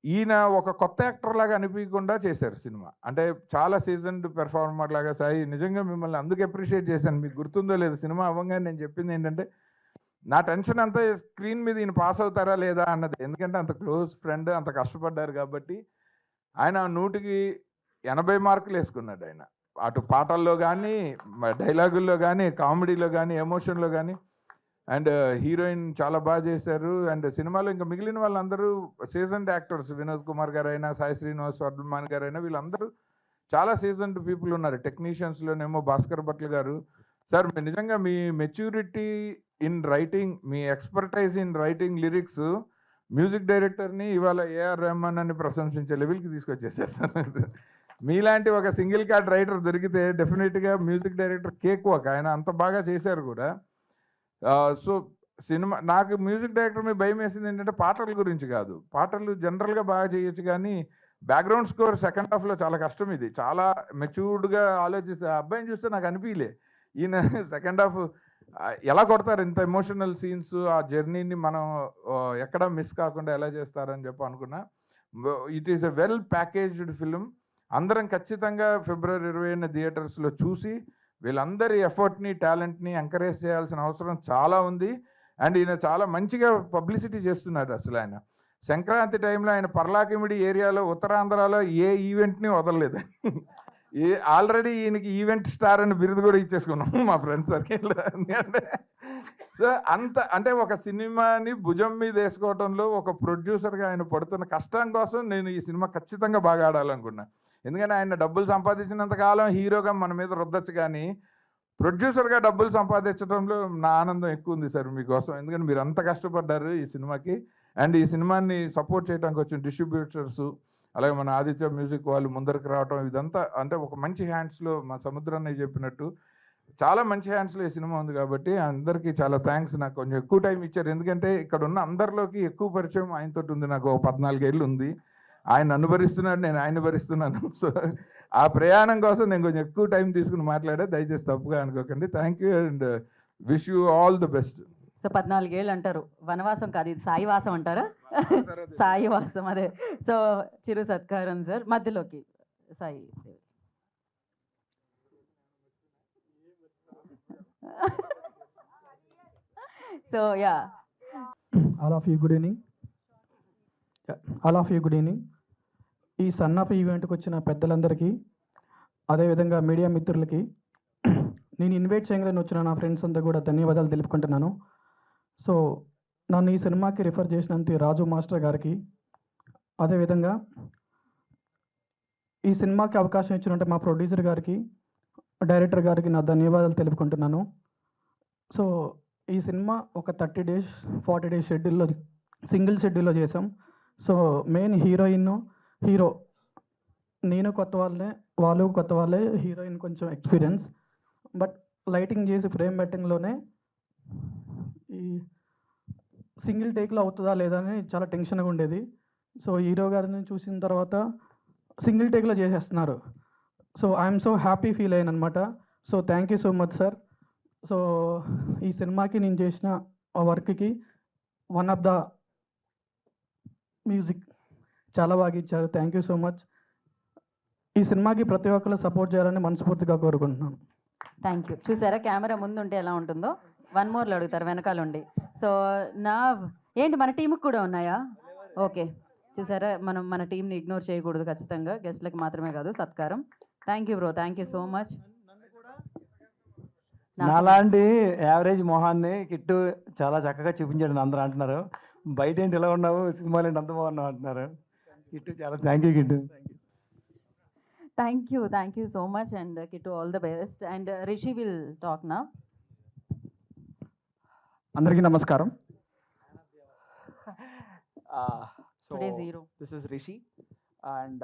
[SPEAKER 5] ఈయన ఒక కొత్త యాక్టర్ లాగా అనిపించకుండా చేశారు సినిమా. అంటే చాలా సీజన్డ్ పెర్ఫార్మర్ లాగా. సాయి నిజంగా మిమ్మల్ని అందుకు అప్రిషియేట్ చేశాను. మీకు గుర్తుందో లేదు, సినిమా అవ్వగానే నేను చెప్పింది ఏంటంటే నా టెన్షన్ అంతా స్క్రీన్ మీద ఈయన పాస్ అవుతారా లేదా అన్నది. ఎందుకంటే అంత క్లోజ్ ఫ్రెండ్, అంత కష్టపడ్డారు కాబట్టి. ఆయన 100కి 80 మార్కులు వేసుకున్నాడు ఆయన. అటు పాటల్లో కానీ, డైలాగుల్లో కానీ, కామెడీలో కానీ, ఎమోషన్లో కానీ. అండ్ హీరోయిన్ చాలా బాగా చేశారు. అండ్ సినిమాలో ఇంకా మిగిలిన వాళ్ళందరూ సీజన్డ్ యాక్టర్స్, వినోద్ కుమార్ గారు అయినా, సాయి శ్రీనివాస్ వర్ధమాన్ గారు అయినా, వీళ్ళందరూ చాలా సీజన్డ్ పీపుల్ ఉన్నారు. టెక్నీషియన్స్లోనేమో భాస్కర్ భట్ల గారు. సార్ నిజంగా మీ మెచ్యూరిటీ ఇన్ రైటింగ్, మీ expertise in writing lyrics music డైరెక్టర్ని ఇవాళ ఏఆర్ రెహమాన్ అని ప్రశంసించే లెవెల్కి తీసుకొచ్చేసారు సార్. మీలాంటి ఒక సింగిల్ కార్డ్ రైటర్ దొరికితే డెఫినెట్గా మ్యూజిక్ డైరెక్టర్ కేక్ వాక్, ఆయన అంత బాగా చేశారు కూడా. సో సినిమా నాకు మ్యూజిక్ డైరెక్టర్ మీద భయం వేసింది ఏంటంటే పాటల గురించి కాదు. పాటలు జనరల్గా బాగా చేయొచ్చు, కానీ బ్యాక్గ్రౌండ్ స్కోర్ సెకండ్ హాఫ్లో చాలా కష్టం. ఇది చాలా మెచ్యూర్డ్గా ఆలోచిస్తే ఆ అబ్బాయిని చూస్తే నాకు అనిపించలే ఈయన సెకండ్ హాఫ్ ఎలా కొడతారు ఇంత ఎమోషనల్ సీన్స్, ఆ జర్నీని మనం ఎక్కడా మిస్ కాకుండా ఎలా చేస్తారని చెప్పి అనుకున్నా. It is a well packaged film. అందరం ఖచ్చితంగా ఫిబ్రవరి 20 థియేటర్స్లో చూసి వీళ్ళందరి ఎఫర్ట్ని, టాలెంట్ని ఎంకరేజ్ చేయాల్సిన అవసరం చాలా ఉంది. అండ్ ఈయన చాలా మంచిగా పబ్లిసిటీ చేస్తున్నారు. అసలు ఆయన సంక్రాంతి టైంలో ఆయన పర్లాకిమిడి ఏరియాలో, ఉత్తరాంధ్రలో ఏ ఈవెంట్ని వదలలేదు. ఆల్రెడీ ఈయనకి ఈవెంట్ స్టార్ అని బిరుదు కూడా ఇచ్చేసుకున్నాం మా ఫ్రెండ్స్ సర్కిల్. ఎందుకంటే సో అంత అంటే ఒక సినిమాని భుజం మీద వేసుకోవడంలో ఒక ప్రొడ్యూసర్గా ఆయన పడుతున్న కష్టం కోసం నేను ఈ సినిమా ఖచ్చితంగా బాగా ఆడాలనుకున్నా. ఎందుకంటే ఆయన డబ్బులు సంపాదించినంత కాలం హీరోగా మన మీద రుద్దచ్చు, కానీ ప్రొడ్యూసర్గా డబ్బులు సంపాదించడంలో నా ఆనందం ఎక్కువ ఉంది సార్ మీకోసం. ఎందుకంటే మీరు అంత కష్టపడ్డారు ఈ సినిమాకి. అండ్ ఈ సినిమాని సపోర్ట్ చేయడానికి వచ్చిన డిస్ట్రిబ్యూటర్స్, అలాగే మన ఆదిత్య మ్యూజిక్ వాళ్ళు ముందరికి రావడం, ఇదంతా అంటే ఒక మంచి హ్యాండ్స్లో, మా సముద్రాన్ని చెప్పినట్టు చాలా మంచి హ్యాండ్స్లో ఈ సినిమా ఉంది. కాబట్టి అందరికీ చాలా థ్యాంక్స్. నాకు కొంచెం ఎక్కువ టైం ఇచ్చారు, ఎందుకంటే ఇక్కడ ఉన్న అందరిలోకి ఎక్కువ పరిచయం ఆయనతో ఉంది. నాకు 14 ఏళ్ళు ఉంది. ఆయన నన్ను భరిస్తున్నాడు, నేను ఆయన భరిస్తున్నాను. సో ఆ ప్రయాణం కోసం నేను కొంచెం ఎక్కువ టైం తీసుకుని మాట్లాడా, దయచేసి తప్పుగా అనుకోకండి. Thank you and wish you all the best.
[SPEAKER 1] So 14 ఏళ్ళు అంటారు, వనవాసం కాదు ఇది సాయివాసం అంటారా? సాయివాసం అదే. సో చిరు సత్కారం సార్, మధ్యలోకి Sai. So yeah,
[SPEAKER 6] all of you good evening. ఈ సన్ ఆఫ్ ఈవెంట్కి వచ్చిన పెద్దలందరికీ, అదేవిధంగా మీడియా మిత్రులకి, నేను ఇన్వైట్ చేయగానే వచ్చిన నా ఫ్రెండ్స్ అందరూ కూడా ధన్యవాదాలు తెలుపుకుంటున్నాను. సో నన్ను ఈ సినిమాకి రిఫర్ చేసినంత రాజు మాస్టర్ గారికి, అదేవిధంగా ఈ సినిమాకి అవకాశం ఇచ్చినట్టు మా ప్రొడ్యూసర్ గారికి, డైరెక్టర్ గారికి నా ధన్యవాదాలు తెలుపుకుంటున్నాను. సో ఈ సినిమా ఒక 30 days 40 days షెడ్యూల్లో, సింగిల్ షెడ్యూల్లో చేసాం. సో మెయిన్ హీరో నేను కొత్త వాళ్ళే, వాళ్ళు కొత్త వాళ్ళే. హీరోయిన్ కొంచెం ఎక్స్పీరియన్స్, బట్ లైటింగ్ చేసి ఫ్రేమ్ బెట్టింగ్లోనే ఈ సింగిల్ టేక్లో అవుతుందా లేదా అని చాలా టెన్షన్గా ఉండేది. సో హీరో గారిని చూసిన తర్వాత సింగిల్ టేక్లో చేసేస్తున్నారు. So I'm so happy feel అయ్యాను అనమాట. So thank you so much sir. So ఈ సినిమాకి నేను చేసిన ఆ వర్క్కి వన్ ఆఫ్ ద మ్యూజిక్ చాలా బాగా ఇచ్చారు. Thank you so much. ఈ సినిమాకి ప్రతి ఒక్కరు సపోర్ట్ చేయాలని మనస్ఫూర్తిగా కోరుకుంటున్నాను.
[SPEAKER 1] Thank you. చూసారా కెమెరా ముందు ఉంటే ఎలా ఉంటుందో, 1 more అడుగుతారు వెనకాల ఉండి. సో నా ఏంటి మన టీంకి కూడా ఉన్నాయా? ఓకే, చూసారా, మనం మన టీంని ఇగ్నోర్ చేయకూడదు ఖచ్చితంగా, గెస్ట్లకు మాత్రమే కాదు సత్కారం. Thank you bro, thank you so much.
[SPEAKER 7] నాలాంటి యావరేజ్ మొహాన్ని కిట్టు చాలా చక్కగా చూపించాడు అందరూ అంటున్నారు. బయట ఏంటి ఎలా ఉన్నావు, సినిమాలు ఏంటి అంత బాగున్నావు అంటున్నారు. కిట్టు చాలా thank you Kittu.
[SPEAKER 1] Thank you so much and Kittu all the best. And Rishi will talk నా.
[SPEAKER 6] అందరికీ నమస్కారం.
[SPEAKER 1] Today's hero.
[SPEAKER 8] This is Rishi, and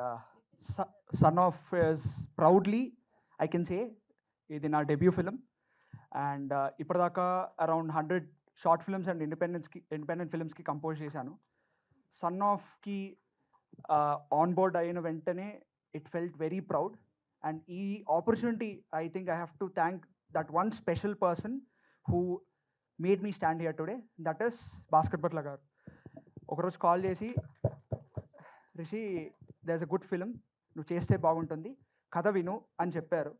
[SPEAKER 8] son of is proudly, I can say, ఇది నా డెబ్యూ ఫిలిం. అండ్ ఇప్పటిదాకా around 100 short films and independent ఫిల్మ్స్కి compose చేశాను. Son ఆఫ్కి on board అయిన వెంటనే it felt very proud. And ఈ opportunity I think I have to thank that one special person who made me stand here today, that is Bhaskar Bhatla garu. ఒకరోజు call చేసి, Rishi there is a good film, నువ్వు చేస్తే బాగుంటుంది, కథ విను అని చెప్పారు.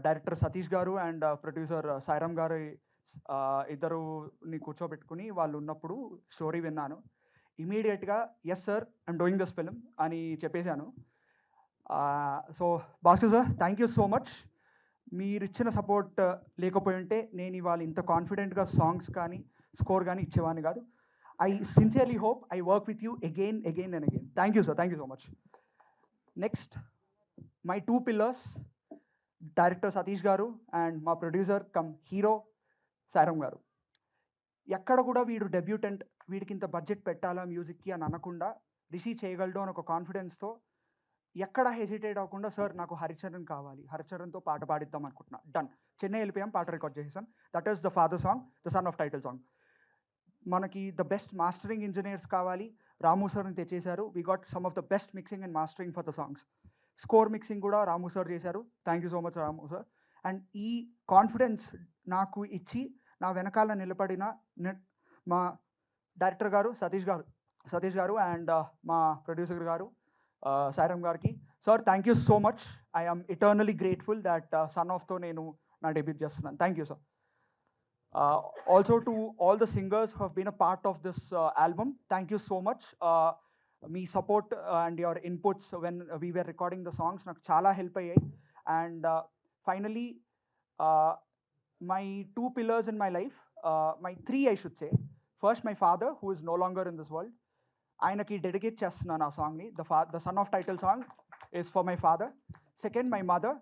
[SPEAKER 8] డైరెక్టర్ సతీష్ గారు అండ్ ప్రొడ్యూసర్ సాయిరామ్ గారు ఇద్దరుని కూర్చోబెట్టుకుని వాళ్ళు ఉన్నప్పుడు స్టోరీ విన్నాను. ఇమీడియట్గా yes sir I'm doing this film అని చెప్పేశాను. So Bhaskar sir, thank you so much. మీరు ఇచ్చిన సపోర్ట్ లేకపోయి ఉంటే నేను ఇవాళ ఇంత కాన్ఫిడెంట్గా సాంగ్స్ కానీ స్కోర్ కానీ ఇచ్చేవాడిని కాదు. I sincerely hope I work with you again and again. Thank you sir, thank you so much. Next my 2 pillars, director Satish గారు అండ్ మా ప్రొడ్యూసర్ కమ్ హీరో సారం గారు. ఎక్కడ కూడా వీడు డెబ్యూటెంట్, వీడికి ఇంత బడ్జెట్ పెట్టాలా మ్యూజిక్కి అని అనకుండా రిసీవ్ చేయగలడు అని ఒక కాన్ఫిడెన్స్తో ఎక్కడ హెసిటేట్ అవ్వకుండా, సార్ నాకు హరిచరణ్ కావాలి, హరిచరణ్తో పాట పాడిద్దాం అనుకుంటున్నా, డన్, చెన్నై వెళ్ళిపోయాం, పాట రికార్డ్ చేసేసాం. That is the father song, the son of title song. మనకి ద బెస్ట్ మాస్టరింగ్ ఇంజనీర్స్ కావాలి, రాము సార్ని తెచ్చేశారు. We got some of the best mixing and mastering for the songs. Score mixing కూడా రాము సార్ చేశారు. Thank you so much Ramu sir. And ఈ confidence నాకు ఇచ్చి నా వెనకాల నిలబడిన మా డైరెక్టర్ గారు సతీష్ గారు అండ్ మా ప్రొడ్యూసర్ గారు సారం గారికి, sir thank you so much. I am eternally grateful that son ఆఫ్తో నేను నా డెబ్యూట్ చేస్తున్నాను. Thank you sir. Also to all the singers who have been a part of this album, thank you so much. Me support and your inputs when we were recording the songs నాకు చాలా help అయ్యాయి. And finally, my 2 pillars in my life, my 3 I should say. First, my father who is no longer in this world. ఆయనకి dedicate చేస్తున్నాను ఆ సాంగ్ని. The son of title song is for my father. Second, my mother.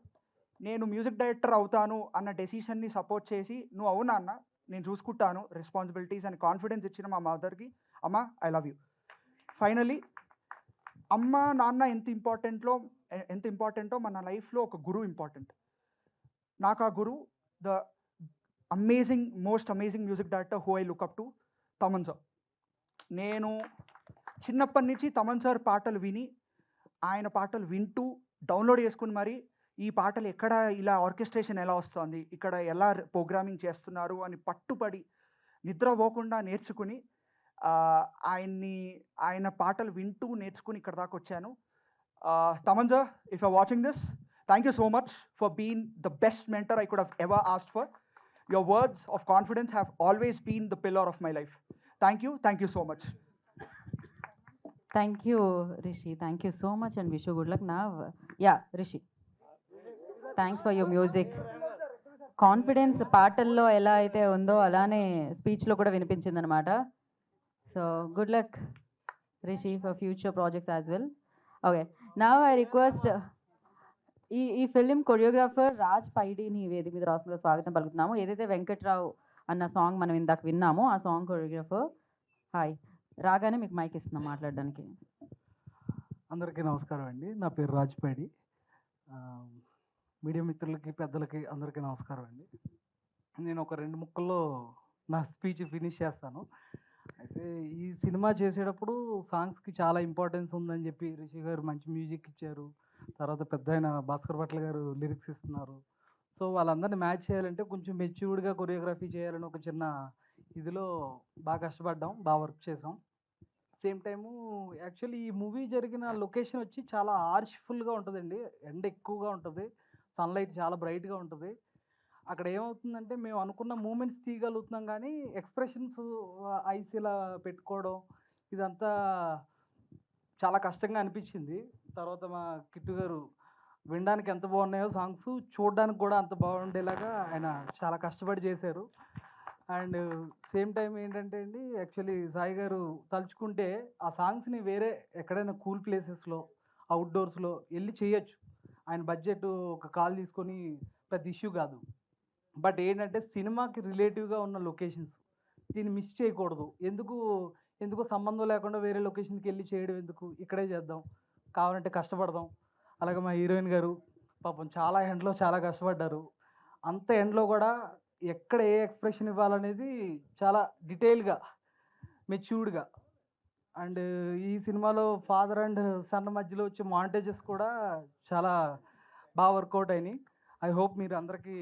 [SPEAKER 8] నేను music director అవుతాను అన్న డెసిషన్ని support చేసి, నువ్వు అవునా అన్న, నేను చూసుకుంటాను రెస్పాన్సిబిలిటీస్ అని కాన్ఫిడెన్స్ ఇచ్చిన మా మదర్కి, అమ్మ ఐ లవ్ యూ. ఫైనలీ, అమ్మ నాన్న ఎంత ఇంపార్టెంటో మన లైఫ్లో ఒక గురువు ఇంపార్టెంట్. నాకు ఆ గురువు the most amazing music director who I look up to, Thaman sir. నేను చిన్నప్పటి నుంచి తమన్ సార్ పాటలు విని, ఆయన పాటలు వింటూ డౌన్లోడ్ చేసుకుని మరి ఈ పాటలు ఎక్కడ ఇలా ఆర్కెస్ట్రేషన్ ఎలా వస్తుంది, ఇక్కడ ఎలా ప్రోగ్రామింగ్ చేస్తున్నారు అని పట్టుబడి నిద్రపోకుండా నేర్చుకుని ఆయన పాటలు వింటూ నేర్చుకుని ఇక్కడ దాకా వచ్చాను. Thaman sir, if you are watching this, thank you so much for being the best mentor I could have ever asked for. Your words of confidence have always been the pillar of my life. Thank you so much.
[SPEAKER 1] Thank you Rishi, thank you so much and wish you good luck. నా యా Rishi, thanks for your music. Confidence పాటల్లో ఎలా అయితే ఉందో అలానే స్పీచ్లో కూడా వినిపించిందనమాట. So good luck Rishi for future projects as well. Okay, now I request ఈ ఫిలిం కొరియోగ్రాఫర్ రాజ్ పైడిని వేదిక మీద రాస్తుందిగా స్వాగతం పలుకుతున్నాము. ఏదైతే వెంకట్రావు అన్న సాంగ్ మనం ఇందాక విన్నామో ఆ సాంగ్ కొరియోగ్రాఫర్. హాయ్, రాగానే మీకు మైక్ ఇస్తున్నాం మాట్లాడడానికి.
[SPEAKER 9] అందరికీ నమస్కారం అండి, నా పేరు రాజ్పేడి. మీడియా మిత్రులకి పెద్దలకి అందరికీ నమస్కారం అండి. నేను ఒక 2 ముక్కల్లో నా స్పీచ్ ఫినిష్ చేస్తాను. అయితే ఈ సినిమా చేసేటప్పుడు సాంగ్స్కి చాలా ఇంపార్టెన్స్ ఉందని చెప్పి రిషి గారు మంచి మ్యూజిక్ ఇచ్చారు. తర్వాత పెద్ద ఆయన భాస్కర్ భట్ల గారు లిరిక్స్ ఇస్తున్నారు. సో వాళ్ళందరినీ మ్యాచ్ చేయాలంటే కొంచెం మెచ్యూర్డ్గా కొరియోగ్రఫీ చేయాలని ఒక చిన్న ఇదిలో బాగా కష్టపడ్డాం, బాగా వర్క్ చేసాం. సేమ్ టైము యాక్చువల్లీ ఈ మూవీ జరిగిన లొకేషన్ వచ్చి చాలా ఆర్ష్ఫుల్గా ఉంటుందండి. ఎండ ఎక్కువగా ఉంటుంది, సన్లైట్ చాలా బ్రైట్గా ఉంటుంది. అక్కడ ఏమవుతుందంటే మేము అనుకున్న మూమెంట్స్ తీయగలుగుతున్నాం కానీ ఎక్స్ప్రెషన్స్ ఐస్ ఇలా పెట్టుకోవడం ఇదంతా చాలా కష్టంగా అనిపించింది. తర్వాత మా కిట్టు గారు వినడానికి ఎంత బాగున్నాయో సాంగ్స్, చూడడానికి కూడా అంత బాగుండేలాగా ఆయన చాలా కష్టపడి చేశారు. అండ్ సేమ్ టైం ఏంటంటే అండి, యాక్చువల్లీ సాయి గారు తలుచుకుంటే ఆ సాంగ్స్ని వేరే ఎక్కడైనా కూల్ ప్లేసెస్లో అవుట్డోర్స్లో వెళ్ళి చేయొచ్చు. ఆయన బడ్జెట్ ఒక కాల్ తీసుకొని పెద్ద ఇష్యూ కాదు. బట్ ఏంటంటే సినిమాకి రిలేటివ్గా ఉన్న లొకేషన్స్ దీన్ని మిస్ చేయకూడదు. ఎందుకు సంబంధం లేకుండా వేరే లొకేషన్కి వెళ్ళి చేయడం ఎందుకు, ఇక్కడే చేద్దాం, కావాలంటే కష్టపడదాం. అలాగే మా హీరోయిన్ గారు పాపం చాలా ఎండలో చాలా కష్టపడ్డారు. అంత ఎండలో కూడా ఎక్కడ ఏ ఎక్స్ప్రెషన్ ఇవ్వాలనేది చాలా డీటెయిల్గా మెచ్యూర్డ్గా. అండ్ ఈ సినిమాలో ఫాదర్ అండ్ సన్ మధ్యలో వచ్చే మాంటేజెస్ కూడా చాలా బాగా వర్కౌట్ అయినాయి. ఐ హోప్ మీరు అందరికీ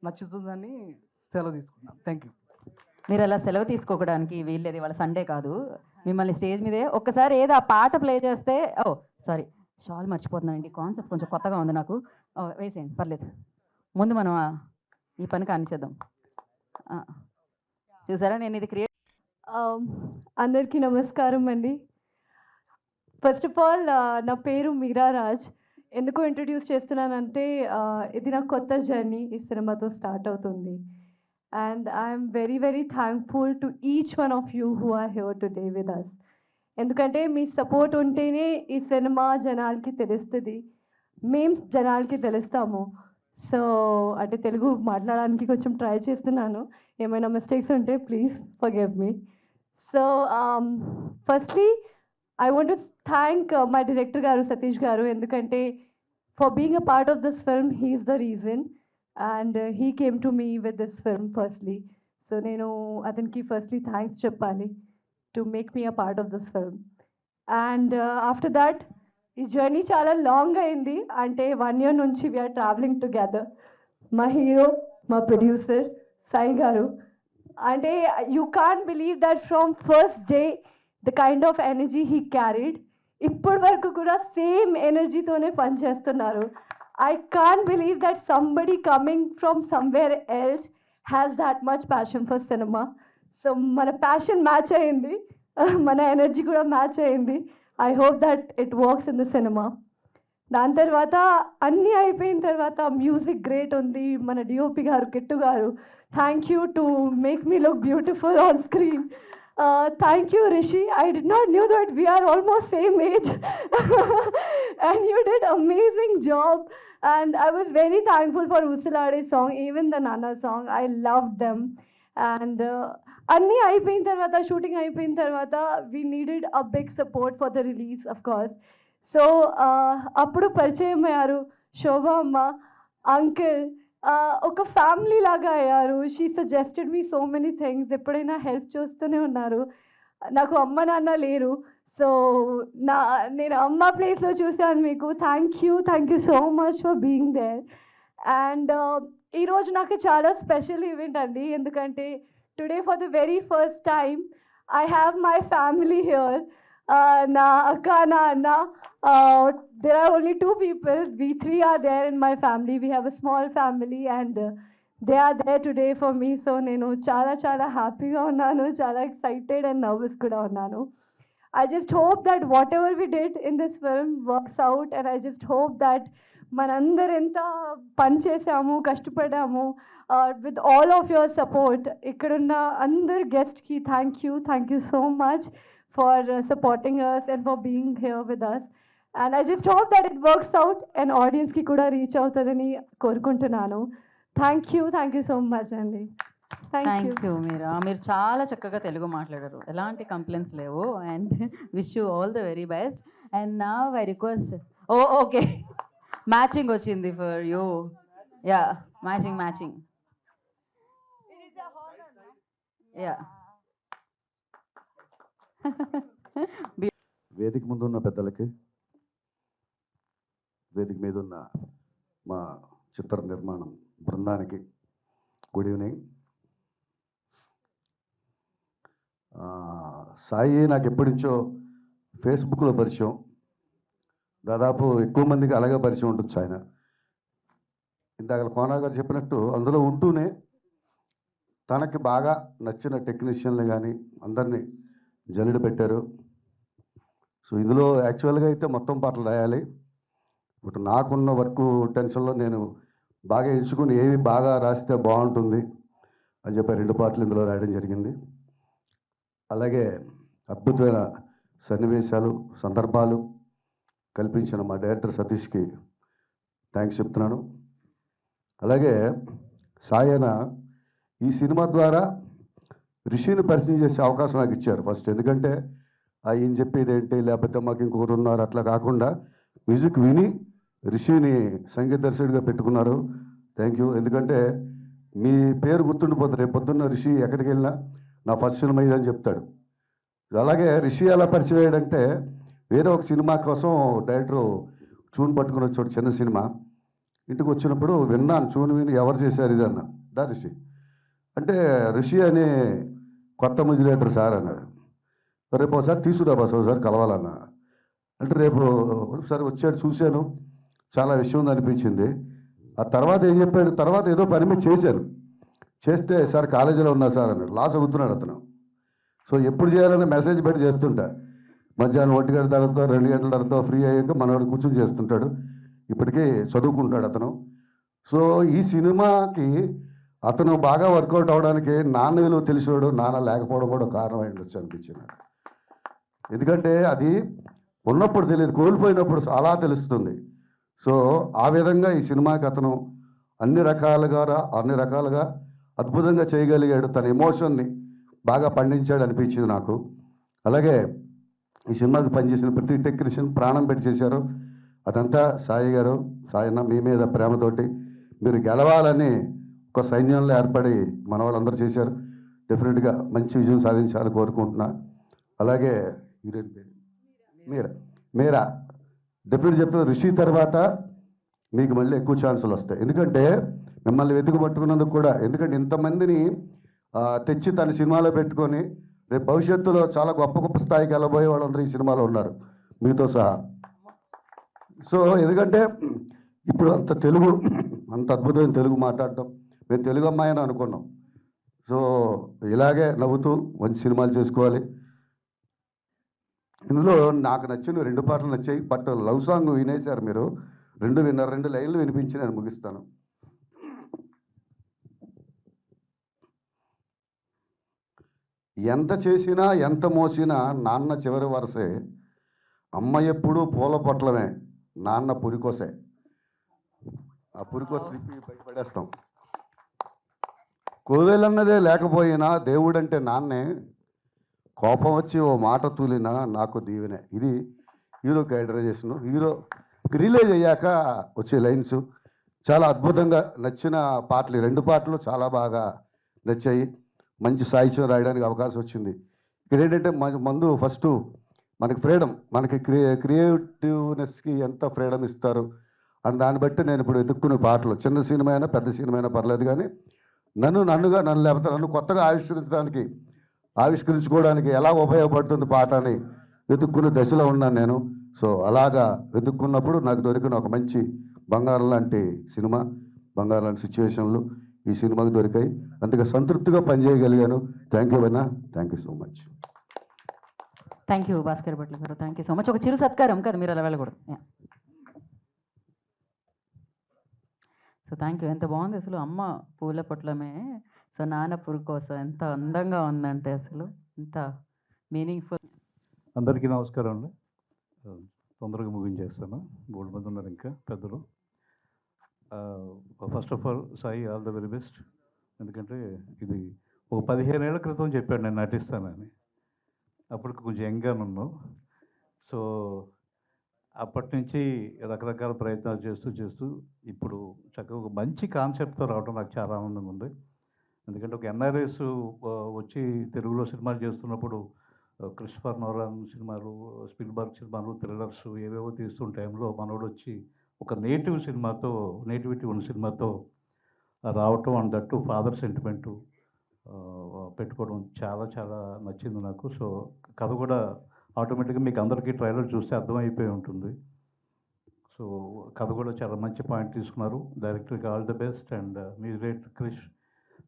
[SPEAKER 9] నచ్చుతుందని సెలవు తీసుకున్నాను. Thank you.
[SPEAKER 1] మీరు అలా సెలవు తీసుకోవడానికి వీల్లేదు, వాళ్ళ సండే కాదు. మిమ్మల్ని స్టేజ్ మీదే ఒక్కసారి ఏదో ఆ పాట ప్లే చేస్తే, ఓ సారీ షాల్ మర్చిపోతున్నానండి, కాన్సెప్ట్ కొంచెం కొత్తగా ఉంది నాకు. వేసేయండి పర్లేదు, ముందు మనం ఈ పని కానిచేద్దాం. చూసారా నేను ఇది క్రియేట్.
[SPEAKER 10] అందరికీ నమస్కారం అండి. ఫస్ట్ ఆఫ్ ఆల్ నా పేరు మీరా రాజ్. ఎందుకు ఇంట్రడ్యూస్ చేస్తున్నానంటే ఇది నా కొత్త జర్నీ ఈ సినిమాతో స్టార్ట్ అవుతుంది. And I'm very very thankful to each one of you who are here today with us. ఎందుకంటే మీ సపోర్ట్ ఉంటేనే ఈ సినిమా జనాలకి తెలుస్తుంది, మేము జనాలకి తెలుస్తాము. సో అంటే తెలుగు మాట్లాడడానికి కొంచెం ట్రై చేస్తున్నాను, ఏమైనా మిస్టేక్స్ ఉంటే please forgive me. So firstly I want to thank my director Garu, Satish Garu, ఎందుకంటే for being a part of this film, he is the reason and he came to me with this film firstly. So నేను అతనికి firstly thanks చెప్పాలి to make me a part of this film. And after that, ఈ journey చాలా long అయింది, అంటే 1 year నుంచి we are traveling together. మా hero, మా ప్రొడ్యూసర్ సాయి గారు, అంటే you can't believe that from first day the kind of energy he carried, ఇప్పటి వరకు కూడా సేమ్ ఎనర్జీతోనే పనిచేస్తున్నారు. I can't believe that somebody coming from somewhere else has that much passion for cinema. So మన passion match అయింది, మన energy కూడా match అయింది. I hope that it works in the cinema. దాని తర్వాత అన్నీ అయిపోయిన తర్వాత మ్యూజిక్ గ్రేట్ ఉంది, మన డిఓపి గారు కిట్టు గారు, thank you to make me look beautiful on screen. Thank you, Rishi. I did not knew that we are almost same age. And you did amazing job. And I was very thankful for Usilade song, even the Nana song. I loved them. And Anni అయిపోయిన తర్వాత, shooting అయిపోయిన తర్వాత, we needed a big support for the release, of course. So అప్పుడు పరిచయం అయ్యారు శోభా అమ్మ, uncle, ఒక family లాగా అయ్యారు. She suggested me so many things, ఎప్పుడైనా హెల్ప్ చేస్తూనే ఉన్నారు. నాకు అమ్మ నాన్న లేరు, సో నేను అమ్మ ప్లేస్లో చూశాను మీకు. Thank you so much for being there. And ఈరోజు నాకు చాలా స్పెషల్ ఈవెంట్ అండి, ఎందుకంటే today for the very first time I have my family here. నా అక్క, నా అన్న, there are only 2 people. We 3 are there in my family. We have a small family and they are there today for me. So నేను చాలా చాలా హ్యాపీగా ఉన్నాను, చాలా ఎక్సైటెడ్ అండ్ నర్వస్ కూడా ఉన్నాను. I just hope that whatever we did in this film works out, and I just hope that మనందరం ఎంత పని చేసాము, కష్టపడ్డాము, with all of your support. ఇక్కడున్న అందరు గెస్ట్కి thank you so much for supporting us and for being here with us. And I just hope that it works out and audience ki kuda reach avutadani korukuntunnanu. Thank you so much అండి.
[SPEAKER 1] Thank you మీరా. మీరు చాలా చక్కగా తెలుగు మాట్లాడారు, ఎలాంటి complaints లేవు. And wish you all the very best. And నా I request, okay matching వచ్చింది for you. Yeah, matching. Yeah.
[SPEAKER 2] వేదిక ముందు ఉన్న పెద్దలకి, వేదిక మీద ఉన్న మా చిత్ర నిర్మాణం బృందానికి గుడ్ ఈవినింగ్. సాయి నాకు ఎప్పటి నుంచో ఫేస్బుక్లో పరిచయం, దాదాపు ఎక్కువ మందికి అలాగే పరిచయం ఉంటుంది ఆయన. ఇందాక కోనా గారు చెప్పినట్టు అందులో ఉంటూనే తనకి బాగా నచ్చిన టెక్నీషియన్లు కానీ అందరినీ జల్లెడ పెట్టారు. సో ఇందులో యాక్చువల్గా అయితే మొత్తం పాటలు రాయాలి, బట్ నాకున్న వర్క్ టెన్షన్లో నేను బాగా ఎంచుకుని ఏవి బాగా రాస్తే బాగుంటుంది అని చెప్పి 2 పాటలు ఇందులో రాయడం జరిగింది. అలాగే అద్భుతమైన సన్నివేశాలు, సందర్భాలు కల్పించిన మా డైరెక్టర్ సతీష్కి థ్యాంక్స్ చెప్తున్నాను. అలాగే సాయన ఈ సినిమా ద్వారా రిషిని పరిచయం చేసే అవకాశం నాకు ఇచ్చారు ఫస్ట్. ఎందుకంటే ఆయన చెప్పేది ఏంటి, లేకపోతే మాకు ఇంకొకరు ఉన్నారు అట్లా కాకుండా మ్యూజిక్ విని రిషిని సంగీత దర్శకుడిగా పెట్టుకున్నారు. Thank you. ఎందుకంటే మీ పేరు గుర్తుండిపోతుంది, రేపు పొద్దున్న రిషి ఎక్కడికి వెళ్ళినా నా ఫస్ట్ సినిమా ఇదని చెప్తాడు. అలాగే రిషి ఎలా పరిచయం అయ్యాడంటే, వేరే ఒక సినిమా కోసం డైరెక్టరు చూన్ పట్టుకుని వచ్చాడు, చిన్న సినిమా. ఇంటికి వచ్చినప్పుడు విన్నాను, చూన్ విని ఎవరు చేశారు ఇది అన్న. దా రిషి అంటే, రిషి అనే కొత్త మ్యూజిలేటర్ సార్ అన్నాడు. రేపు ఒకసారి తీసుకురా బస్, ఒకసారి కలవాలన్నా అంటే, రేపు ఒకసారి వచ్చాడు, చూశాను, చాలా విషయం ఉంది అనిపించింది. ఆ తర్వాత ఏం చెప్పాడు, తర్వాత ఏదో పని మీద చేస్తే సార్ కాలేజీలో ఉన్నా సార్ అన్నాడు. లాస్ అవుతున్నాడు అతను. సో ఎప్పుడు చేయాలని మెసేజ్ పెట్టి చేస్తుంటా. మధ్యాహ్నం 1 గంట తర్వాత 2 గంటల తర్వాత ఫ్రీ అయ్యాక మనవాడు కూర్చొని చేస్తుంటాడు.
[SPEAKER 11] ఇప్పటికీ చదువుకుంటాడు అతను. సో ఈ సినిమాకి అతను బాగా వర్కౌట్ అవడానికి నాన్న విలువ తెలిసాడు, నాన్న లేకపోవడం కూడా కారణం అయి ఉండొచ్చు అనిపించింది నాకు. ఎందుకంటే అది ఉన్నప్పుడు తెలియదు, కోల్పోయినప్పుడు అలా తెలుస్తుంది. సో ఆ విధంగా ఈ సినిమాకి అతను అన్ని రకాలుగా అద్భుతంగా చేయగలిగాడు. తన ఎమోషన్ని బాగా పండించాడు అనిపించింది నాకు. అలాగే ఈ సినిమాకి పనిచేసిన ప్రతి టెక్నీషియన్ ప్రాణం పెట్టి చేశారు. అదంతా సాయి గారు, సాయన్న మీ మీద ప్రేమతోటి మీరు గెలవాలని ఒక సైన్యంలో ఏర్పడి మన వాళ్ళందరూ చేశారు. డెఫినెట్గా మంచి విజయం సాధించాలని కోరుకుంటున్నా. అలాగే హీరోయిన్ పేరు మీరా డెఫినెట్ చెప్తున్నా, రిషి తర్వాత మీకు మళ్ళీ ఎక్కువ ఛాన్సులు వస్తాయి. ఎందుకంటే మిమ్మల్ని వెతుకు పట్టుకున్నందుకు కూడా, ఎందుకంటే ఇంతమందిని తెచ్చి తన సినిమాలో పెట్టుకొని రేపు భవిష్యత్తులో చాలా గొప్ప స్థాయికి వెళ్ళబోయే వాళ్ళందరూ ఈ సినిమాలో ఉన్నారు మీతో సహా. సో ఎందుకంటే ఇప్పుడు అంత అద్భుతమైన తెలుగు మాట్లాడటం, మేము తెలుగు అమ్మాయి అని అనుకున్నాం. సో ఇలాగే నవ్వుతూ మంచి సినిమాలు చేసుకోవాలి. ఇందులో నాకు నచ్చిన 2 పాటలు నచ్చాయి. బట్ లవ్ సాంగ్ వినేశారు మీరు, 2 విన్నారు. 2 లైన్లు వినిపించి నేను ముగిస్తాను. ఎంత చేసినా ఎంత మోసినా నాన్న చివరి వరసే, అమ్మ ఎప్పుడూ పూల పొట్లమే, నాన్న పురికోసే. ఆ పురికోస భయపడేస్తాం. కోవెలన్నదే లేకపోయినా దేవుడంటే నాన్నే, కోపం వచ్చి ఓ మాట తూలినా నాకు దీవెనే. ఇది హీరో క్యారెక్టరైజేషన్. హీరో రిలీజ్ అయ్యాక వచ్చే లైన్స్ చాలా అద్భుతంగా నచ్చిన పాటలు. 2 పాటలు చాలా బాగా నచ్చాయి. మంచి సాహిత్యం రాయడానికి అవకాశం వచ్చింది. ఇక్కడ ఏంటంటే ముందు ఫస్ట్ మనకి ఫ్రీడమ్, మనకి క్రియేటివ్నెస్కి ఎంత ఫ్రీడమ్ ఇస్తారు అని దాన్ని బట్టి నేను ఇప్పుడు వెతుక్కునే పాటలు, చిన్న సినిమా అయినా పెద్ద సినిమా అయినా పర్లేదు, కానీ నన్ను లేకపోతే నన్ను కొత్తగా ఆవిష్కరించుకోవడానికి ఎలా ఉపయోగపడుతుంది పాట అని వెతుక్కునే దశలో ఉన్నాను నేను. సో అలాగా వెతుక్కున్నప్పుడు నాకు దొరికిన ఒక మంచి బంగారం లాంటి సినిమా, బంగారం లాంటి సిచ్యువేషన్లు ఈ సినిమాకి దొరికాయి. అందుకే సంతృప్తిగా పనిచేయగలిగాను. థ్యాంక్ యూ అన్నా, thank you so much.
[SPEAKER 1] Thank you Bhaskar Bhatla గారు, థ్యాంక్ యూ సో మచ్. ఒక చిరు సత్కారం కదా, మీరు అలా వెళ్ళకూడదు. So thank you. ఎంత బాగుంది అసలు, అమ్మ పూల పొట్లమే, సో నాన్న పురుకోస. ఎంత అందంగా ఉందంటే అసలు, ఎంత మీనింగ్ఫుల్.
[SPEAKER 12] అందరికీ నమస్కారం అండి. తొందరగా ముగించేస్తాను, 3 మంది ఉన్నారు ఇంకా పెద్దలు. First of all Sai, all the very best. ఎందుకంటే ఇది ఒక 15 ఏళ్ల క్రితం చెప్పాడు నేను నటిస్తానని. అప్పటికి కొంచెం యంగ్గా ఉన్నాను. సో అప్పటి నుంచి రకరకాల ప్రయత్నాలు చేస్తూ ఇప్పుడు చక్కగా ఒక మంచి కాన్సెప్ట్తో రావడం నాకు చాలా ఆనందంగా ఉంది. ఎందుకంటే ఒక ఎన్ఆర్ఎస్ వచ్చి తెలుగులో సినిమాలు చేస్తున్నప్పుడు క్రిస్టోఫర్ నోలాన్ సినిమాలు, స్పిల్బర్గ్ సినిమాలు, థ్రిల్లర్స్ ఏవేవో తీస్తున్న టైంలో మనోడు వచ్చి ఒక నేటివిటీ ఉన్న సినిమాతో రావటం, అండ్ దట్టు ఫాదర్ సెంటిమెంటు పెట్టుకోవడం చాలా చాలా నచ్చింది నాకు. సో కథ కూడా ఆటోమేటిక్గా మీకు అందరికీ ట్రైలర్ చూస్తే అర్థమైపోయి ఉంటుంది. సో కథ కూడా చాలా మంచి పాయింట్ తీసుకున్నారు. డైరెక్టర్కి all the best, and music Krish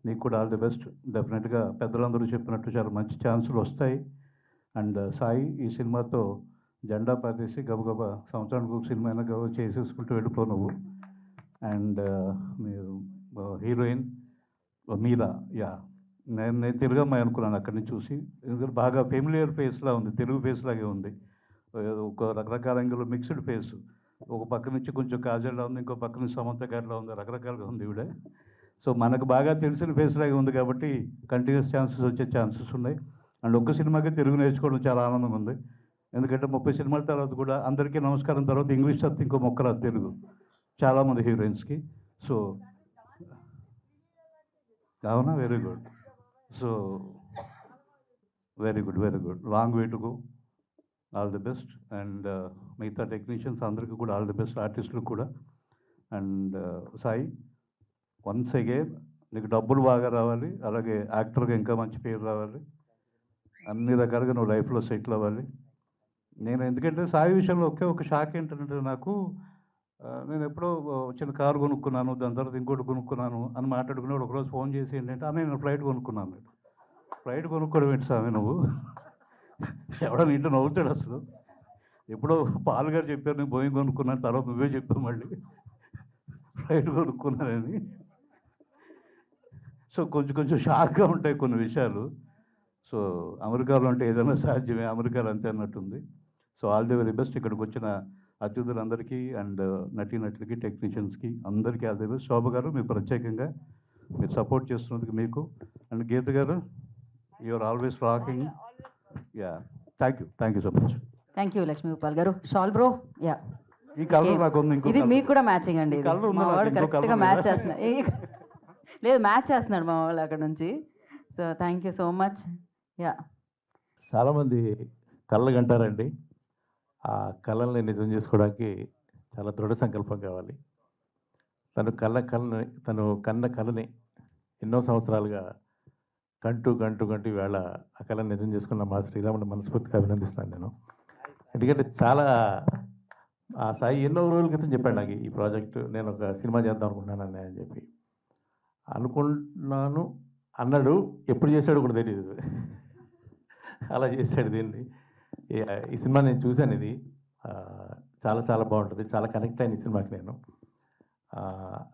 [SPEAKER 12] నీకు కూడా ఆల్ ది బెస్ట్. డెఫినెట్గా పెద్దలందరూ చెప్పినట్టు చాలా మంచి ఛాన్సులు వస్తాయి. అండ్ సాయి ఈ సినిమాతో జెండా పాతేసి గబగబా సంవత్సరానికి ఒక సినిమా అయినా గబ చేసేసుకుంటూ వెళ్ళిపో నువ్వు. అండ్ మీరు హీరోయిన్ మీరా, నేను తెలుగు అమ్మాయి అనుకున్నాను అక్కడి నుంచి చూసి. ఎందుకంటే బాగా ఫెమిలియర్ ఫేస్లా ఉంది, తెలుగు ఫేస్ లాగే ఉంది. ఒక రకరకాల యాంగిల్లో మిక్స్డ్ ఫేస్. ఒక పక్క నుంచి కొంచెం కాజల్లా ఉంది, ఇంకో పక్క నుంచి సమంత గారిలా ఉంది, రకరకాలుగా ఉంది ఈవిడ. సో మనకు బాగా తెలిసిన ఫేస్ లాగే ఉంది కాబట్టి కంటిన్యూస్ ఛాన్సెస్ వచ్చే ఛాన్సెస్ ఉన్నాయి. అండ్ ఒక్క సినిమాకి తెలుగు నేర్చుకోవడం చాలా ఆనందంగా ఉంది. ఎందుకంటే 30 సినిమాల తర్వాత కూడా అందరికీ నమస్కారం తర్వాత ఇంగ్లీష్ తప్ప ఇంకో మొక్క రాదు తెలుగు చాలామంది హీరోయిన్స్కి. సో అవునా, very good. So very good, long way to go. All the best. And మిగతా టెక్నీషియన్స్ అందరికీ కూడా ఆల్ ది బెస్ట్, ఆర్టిస్టులకు కూడా. అండ్ సాయి, వన్స్ అగైన్ నీకు డబ్బులు బాగా రావాలి, అలాగే యాక్టర్గా ఇంకా మంచి పేరు రావాలి, అన్ని రకాలుగా నువ్వు లైఫ్లో సెటిల్ అవ్వాలి. నేను ఎందుకంటే సాయి విషయంలో ఒక షాక్ ఏంటంటే నాకు, నేను ఎప్పుడో చిన్న కారు కొనుక్కున్నాను, దాని తర్వాత ఇంకోటి కొనుక్కున్నాను అని మాట్లాడుకున్నాడు. ఒకరోజు ఫోన్ చేసి ఏంటంటే నేను ఫ్లైట్ కొనుక్కున్నాను. ఫ్లైట్ కొనుక్కోవడం ఏంటి స్వామి నువ్వు, ఎవడో ఇంట్లో నవ్వుతాడు అసలు. ఎప్పుడో పాలు గారు చెప్పారు నేను బోయింగ్ కొనుక్కున్నాను, తర్వాత నువ్వే చెప్పావు మళ్ళీ ఫ్లైట్ కొనుక్కున్నానని. సో కొంచెం కొంచెం షాక్గా ఉంటాయి కొన్ని విషయాలు. సో అమెరికాలో అంటే ఏదైనా సాధ్యమే, అమెరికాలో అంతే అన్నట్టుంది. So all the very best ఇక్కడికి వచ్చిన అతిథులందరికీ అండ్ నటీనటులకి టెక్నీషియన్స్కి అందరికీ ఆల్ ది బెస్ట్. శోభ గారు మీరు ప్రత్యేకంగా మీరు సపోర్ట్ చేస్తున్నందుకు మీకు, and Geetha garu you're always rocking. Yeah, thank you so much.
[SPEAKER 1] Thank you Lakshmi Gopal garu. Shawl bro. Yeah,
[SPEAKER 12] ఈ కలర్ నాకు ఉంది, ఇంకో
[SPEAKER 1] ఇది
[SPEAKER 12] colour.
[SPEAKER 1] మీకు కూడా మ్యాచింగ్ అండి.
[SPEAKER 12] ఈ
[SPEAKER 1] ఇది.
[SPEAKER 12] colour ఉందా
[SPEAKER 1] మా
[SPEAKER 12] నాకు?
[SPEAKER 1] వాడు
[SPEAKER 12] ఇంకో
[SPEAKER 1] కరెక్ట్గా
[SPEAKER 12] colour
[SPEAKER 1] మ్యాచ్
[SPEAKER 12] ఉందా?
[SPEAKER 1] చేస్తున్నాడు. లేదు, మ్యాచ్ చేస్తున్నాడు మా వాళ్ళు అక్కడ నుంచి. So thank you so much. Yeah,
[SPEAKER 13] చాలామంది కళ్ళకు అంటారండి. ఆ కళల్ని నిజం చేసుకోవడానికి చాలా దృఢ సంకల్పం కావాలి. తను కన్న కళని ఎన్నో సంవత్సరాలుగా కంటూ ఈవేళ ఆ కళని నిజం చేసుకున్న మా శ్రీరాముని మనస్ఫూర్తిగా అభినందిస్తున్నాను నేను. ఎందుకంటే చాలా ఆ సాయి ఎన్నో రోజుల క్రితం చెప్పాడు నాకు ఈ ప్రాజెక్టు నేను ఒక సినిమా చేద్దాం అనుకుంటున్నాను అని చెప్పి. అనుకుంటున్నాను అన్నాడు, ఎప్పుడు చేశాడు కూడా తెలియదు. అలా చేశాడు దీన్ని. ఈ సినిమా నేను చూశాను. ఇది చాలా చాలా బాగుంటుంది, చాలా కనెక్ట్ అయిన ఈ సినిమాకి నేను.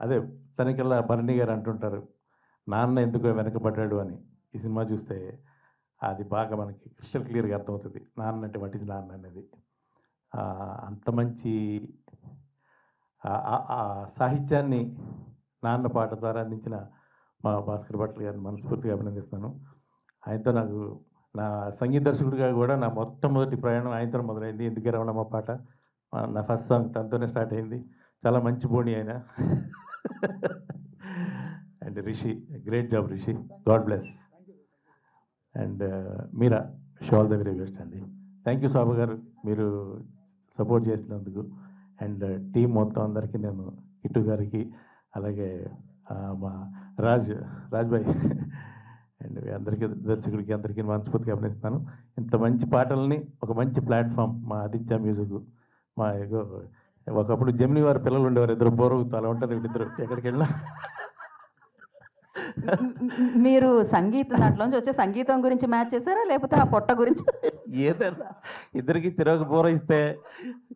[SPEAKER 13] అదే తనకల్లా భరణి గారు అంటుంటారు నాన్న ఎందుకో వెనకబడ్డాడు అని. ఈ సినిమా చూస్తే అది బాగా మనకి క్రిస్టల్ క్లియర్గా అర్థమవుతుంది నాన్న అంటే వాట్ ఈజ్ నాన్న అనేది. అంత మంచి సాహిత్యాన్ని నాన్న పాట ద్వారా అందించిన మా భాస్కర్ భట్ల గారిని మనస్ఫూర్తిగా అభినందిస్తాను. ఆయనతో నాకు నా సంగీత దర్శకుడిగా కూడా నా మొట్టమొదటి ప్రయాణం ఆయనతో మొదలైంది. ఎందుకే రమణమ్మ పాట నా ఫస్ట్ సాంగ్ తనతోనే స్టార్ట్ అయింది. చాలా మంచి బోణి ఆయన. And Rishi, great job Rishi, god bless. And Meera, shall the very best అండి. థ్యాంక్ యూ శోభ గారు, మీరు సపోర్ట్ చేసినందుకు. అండ్ టీం మొత్తం అందరికీ నేను, కిట్టు గారికి, అలాగే మా రాజ్భాయ్ అండ్ అందరికీ, దర్శకుడికి అందరికీ మనస్ఫూర్తిగా అభినందిస్తాను. ఇంత మంచి పాటల్ని ఒక మంచి ప్లాట్ఫామ్ మా ఆదిత్య మ్యూజిక్. మా ఒకప్పుడు జమిని వారి పిల్లలు ఉండేవారు, ఇద్దరు పూర్వకులు, అలా ఉంటారు వీళ్ళిద్దరు ఎక్కడికి వెళ్ళినా.
[SPEAKER 1] మీరు సంగీతం దాంట్లోంచి వచ్చే సంగీతం గురించి మ్యాచ్ చేశారా, లేకపోతే ఆ పొట్ట గురించి?
[SPEAKER 13] ఏదైనా ఇద్దరికి చిరాకు పూర ఇస్తే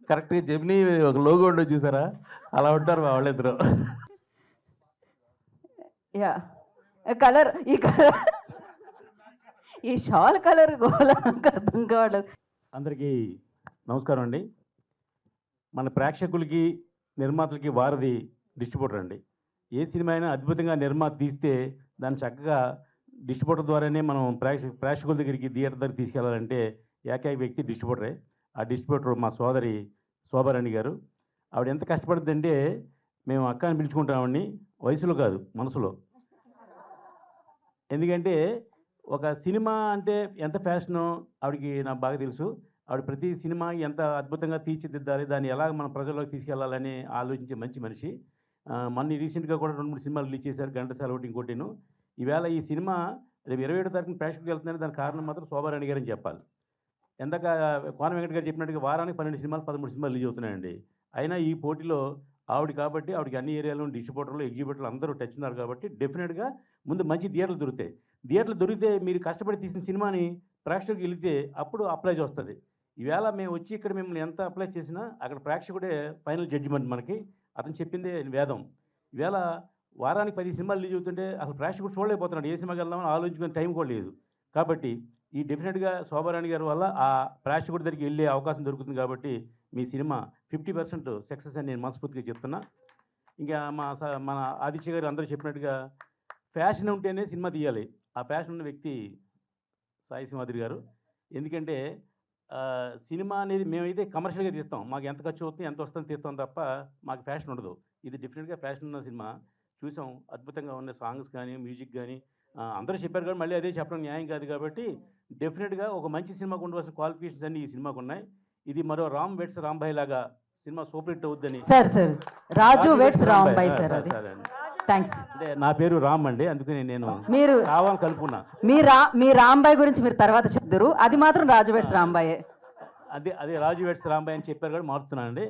[SPEAKER 13] కరెక్ట్గా జమిని ఒక లోగో ఉండదు చూసారా, అలా ఉంటారు మా వాళ్ళిద్దరు.
[SPEAKER 1] యా, కలర్, ఈ షాల్ కలర్ గోల అర్థం కావట్లేదు.
[SPEAKER 14] అందరికీ నమస్కారం అండి. మన ప్రేక్షకులకి, నిర్మాతలకి వారధి డిస్ట్రిబ్యూటర్ అండి. ఏ సినిమా అయినా అద్భుతంగా నిర్మాత తీస్తే దాన్ని చక్కగా డిస్ట్రిబ్యూటర్ ద్వారానే మనం ప్రేక్షకుల దగ్గరికి, థియేటర్ దగ్గరికి తీసుకెళ్లాలంటే ఏకైక వ్యక్తి డిస్ట్రిబ్యూటరే. ఆ డిస్ట్రిబ్యూటర్ మా సోదరి శోభారాణి గారు. ఆవిడ ఎంత కష్టపడుతుందంటే మేము అక్క అని పిలుచుకుంటామండి, వయసులో కాదు మనసులో. ఎందుకంటే ఒక సినిమా అంటే ఎంత ఫ్యాషనో ఆవిడకి నాకు బాగా తెలుసు. ఆవిడ ప్రతి సినిమా ఎంత అద్భుతంగా తీర్చిదిద్దాలి, దాన్ని ఎలా మన ప్రజల్లోకి తీసుకెళ్లాలని ఆలోచించే మంచి మనిషి. మొన్న రీసెంట్గా కూడా 2-3 సినిమాలు రిలీజ్ చేశారు, ఘంటసాల ఒకటి ఇంకోటిను. ఈవేళ ఈ సినిమా రేపు 27వ తారీఖున ప్రేక్షకులకు వెళ్తుందని దానికి కారణం మాత్రం శోభారాణి గారని చెప్పాలి. ఎందాక కోన వెంకట గారు చెప్పినట్టుగా వారానికి 12 సినిమాలు 13 సినిమాలు రిలీజ్ అవుతున్నాయండి. అయినా ఈ పోటీలో ఆవిడ కాబట్టి ఆవిడకి అన్ని ఏరియాలో డిస్ట్రిబ్యూటర్లు, ఎగ్జిబ్యూటర్లు అందరూ టచ్ ఉన్నారు కాబట్టి డెఫినెట్గా ముందు మంచి థియేటర్లు దొరుకుతాయి. థియేటర్లు దొరికితే మీరు కష్టపడి తీసిన సినిమాని ప్రేక్షకులకు వెళితే అప్పుడు అప్లై వస్తుంది. ఈవేళ మేము వచ్చి ఇక్కడ మిమ్మల్ని ఎంత అప్లై చేసినా అక్కడ ప్రేక్షకుడే ఫైనల్ జడ్జిమెంట్ మనకి. అతను చెప్పిందే వేదం. ఈవేళ వారానికి 10 సినిమాలు రిలీజ్ అవుతుంటే అసలు ప్రేక్షకుడు చూడలేకపోతున్నాడు, ఏ సినిమాకి వెళ్దామని ఆలోచించుకునే టైం కూడా లేదు. కాబట్టి ఈ డెఫినెట్గా శోభారాణి గారి వల్ల ఆ ప్రేక్షకుడి దగ్గరికి వెళ్ళే అవకాశం దొరుకుతుంది. కాబట్టి మీ సినిమా 50% సక్సెస్ అని నేను మనస్ఫూర్తిగా చెప్తున్నా. ఇంకా మన ఆదిత్య గారు అందరూ చెప్పినట్టుగా ఫ్యాషన్ ఉంటేనే సినిమా తీయాలి. ఆ ఫ్యాషన్ ఉన్న వ్యక్తి సాయి సింహాద్రి గారు. ఎందుకంటే సినిమా అనేది మేమైతే కమర్షియల్గా తీస్తాం, మాకు ఎంత ఖర్చు అవుతుంది ఎంత వస్తుందని తీస్తాం తప్ప మాకు ఫ్యాషన్ ఉండదు. ఇది డెఫినెట్గా ఫ్యాషన్ ఉన్న సినిమా. చూసాం, అద్భుతంగా ఉన్న సాంగ్స్ కానీ, మ్యూజిక్ కానీ అందరూ చెప్పారు కానీ మళ్ళీ అదే చెప్పడం న్యాయం కాదు. కాబట్టి డెఫినెట్గా ఒక మంచి సినిమాకు ఉండవలసిన క్వాలిఫికేషన్స్ అన్ని ఈ సినిమాకు ఉన్నాయి. ఇది మరో రామ్ వెట్స్ రాంబాయ్ లాగా సినిమా సూపర్ హిట్ అవుద్దని.
[SPEAKER 1] సార్ రాజు వెట్స్ రాంబాయ్ సార్, అది థ్యాంక్స్.
[SPEAKER 14] అంటే నా పేరు రామ్ అండి, అందుకని నేను
[SPEAKER 1] మీరు
[SPEAKER 14] కావాలని కలుపుకున్నా.
[SPEAKER 1] మీ రాంబాయ్ గురించి మీరు తర్వాత చెప్తారు, అది మాత్రం రాజు వెట్స్ రాంబాయే.
[SPEAKER 14] అదే రాజు వెట్స్ రాంబాయ్ అని చెప్పారు కానీ మారుతున్నానండి.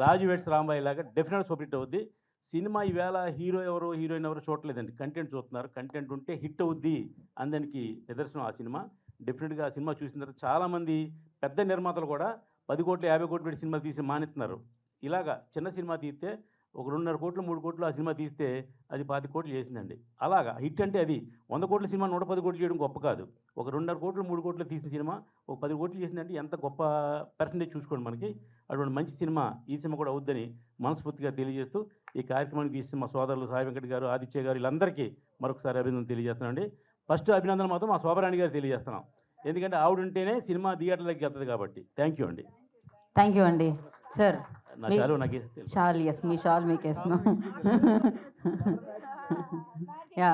[SPEAKER 14] రాజు వెట్స్ రాంబాయ్ లాగా డెఫినెట్ సూపర్ హిట్ అవుద్ది సినిమా. ఈవేళ హీరో ఎవరు, హీరోయిన్ ఎవరు చూడలేదండి, కంటెంట్ చూస్తున్నారు. కంటెంట్ ఉంటే హిట్ అవుద్ది అందరికి నిదర్శనం ఆ సినిమా. డెఫినెట్గా ఆ సినిమా చూసిన తర్వాత చాలామంది పెద్ద నిర్మాతలు కూడా 10 కోట్లు 50 కోట్లు పెట్టి సినిమా తీసి మానేస్తున్నారు. ఇలాగా చిన్న సినిమా తీస్తే ఒక 2.5 కోట్లు 3 కోట్లు ఆ సినిమా తీస్తే అది 25 కోట్లు చేసిందండి. అలాగా హిట్ అంటే అది 100 కోట్ల సినిమా 110 కోట్లు చేయడం గొప్ప కాదు. ఒక 2.5 కోట్లు 3 కోట్లు తీసిన సినిమా ఒక 10 కోట్లు చేసిందంటే ఎంత గొప్ప పర్సెంటేజ్ చూసుకోండి మనకి. అటువంటి మంచి సినిమా ఈ సినిమా కూడా అవుద్దని మనస్ఫూర్తిగా తెలియజేస్తూ ఈ కార్యక్రమానికి తీసిన మా సోదరులు సాయి వెంకట్ గారు, ఆదిత్య గారు వీళ్ళందరికీ మరొకసారి అభినందన తెలియజేస్తున్నానండి. ఫస్ట్ అభినందన మాత్రం మా శోభరాణి గారు తెలియజేస్తున్నాం. ఎందుకంటే ఆవిడ ఉంటేనే సినిమా థియేటర్లోకి వెళ్తుంది కాబట్టి. థ్యాంక్ యూ అండి.
[SPEAKER 1] థ్యాంక్ యూ అండి. సార్
[SPEAKER 14] నా చాలు నాకు తెలుసు.
[SPEAKER 1] షాల్, ఎస్ మీ షాల్ మీకు వేస్తున్నాం. యా,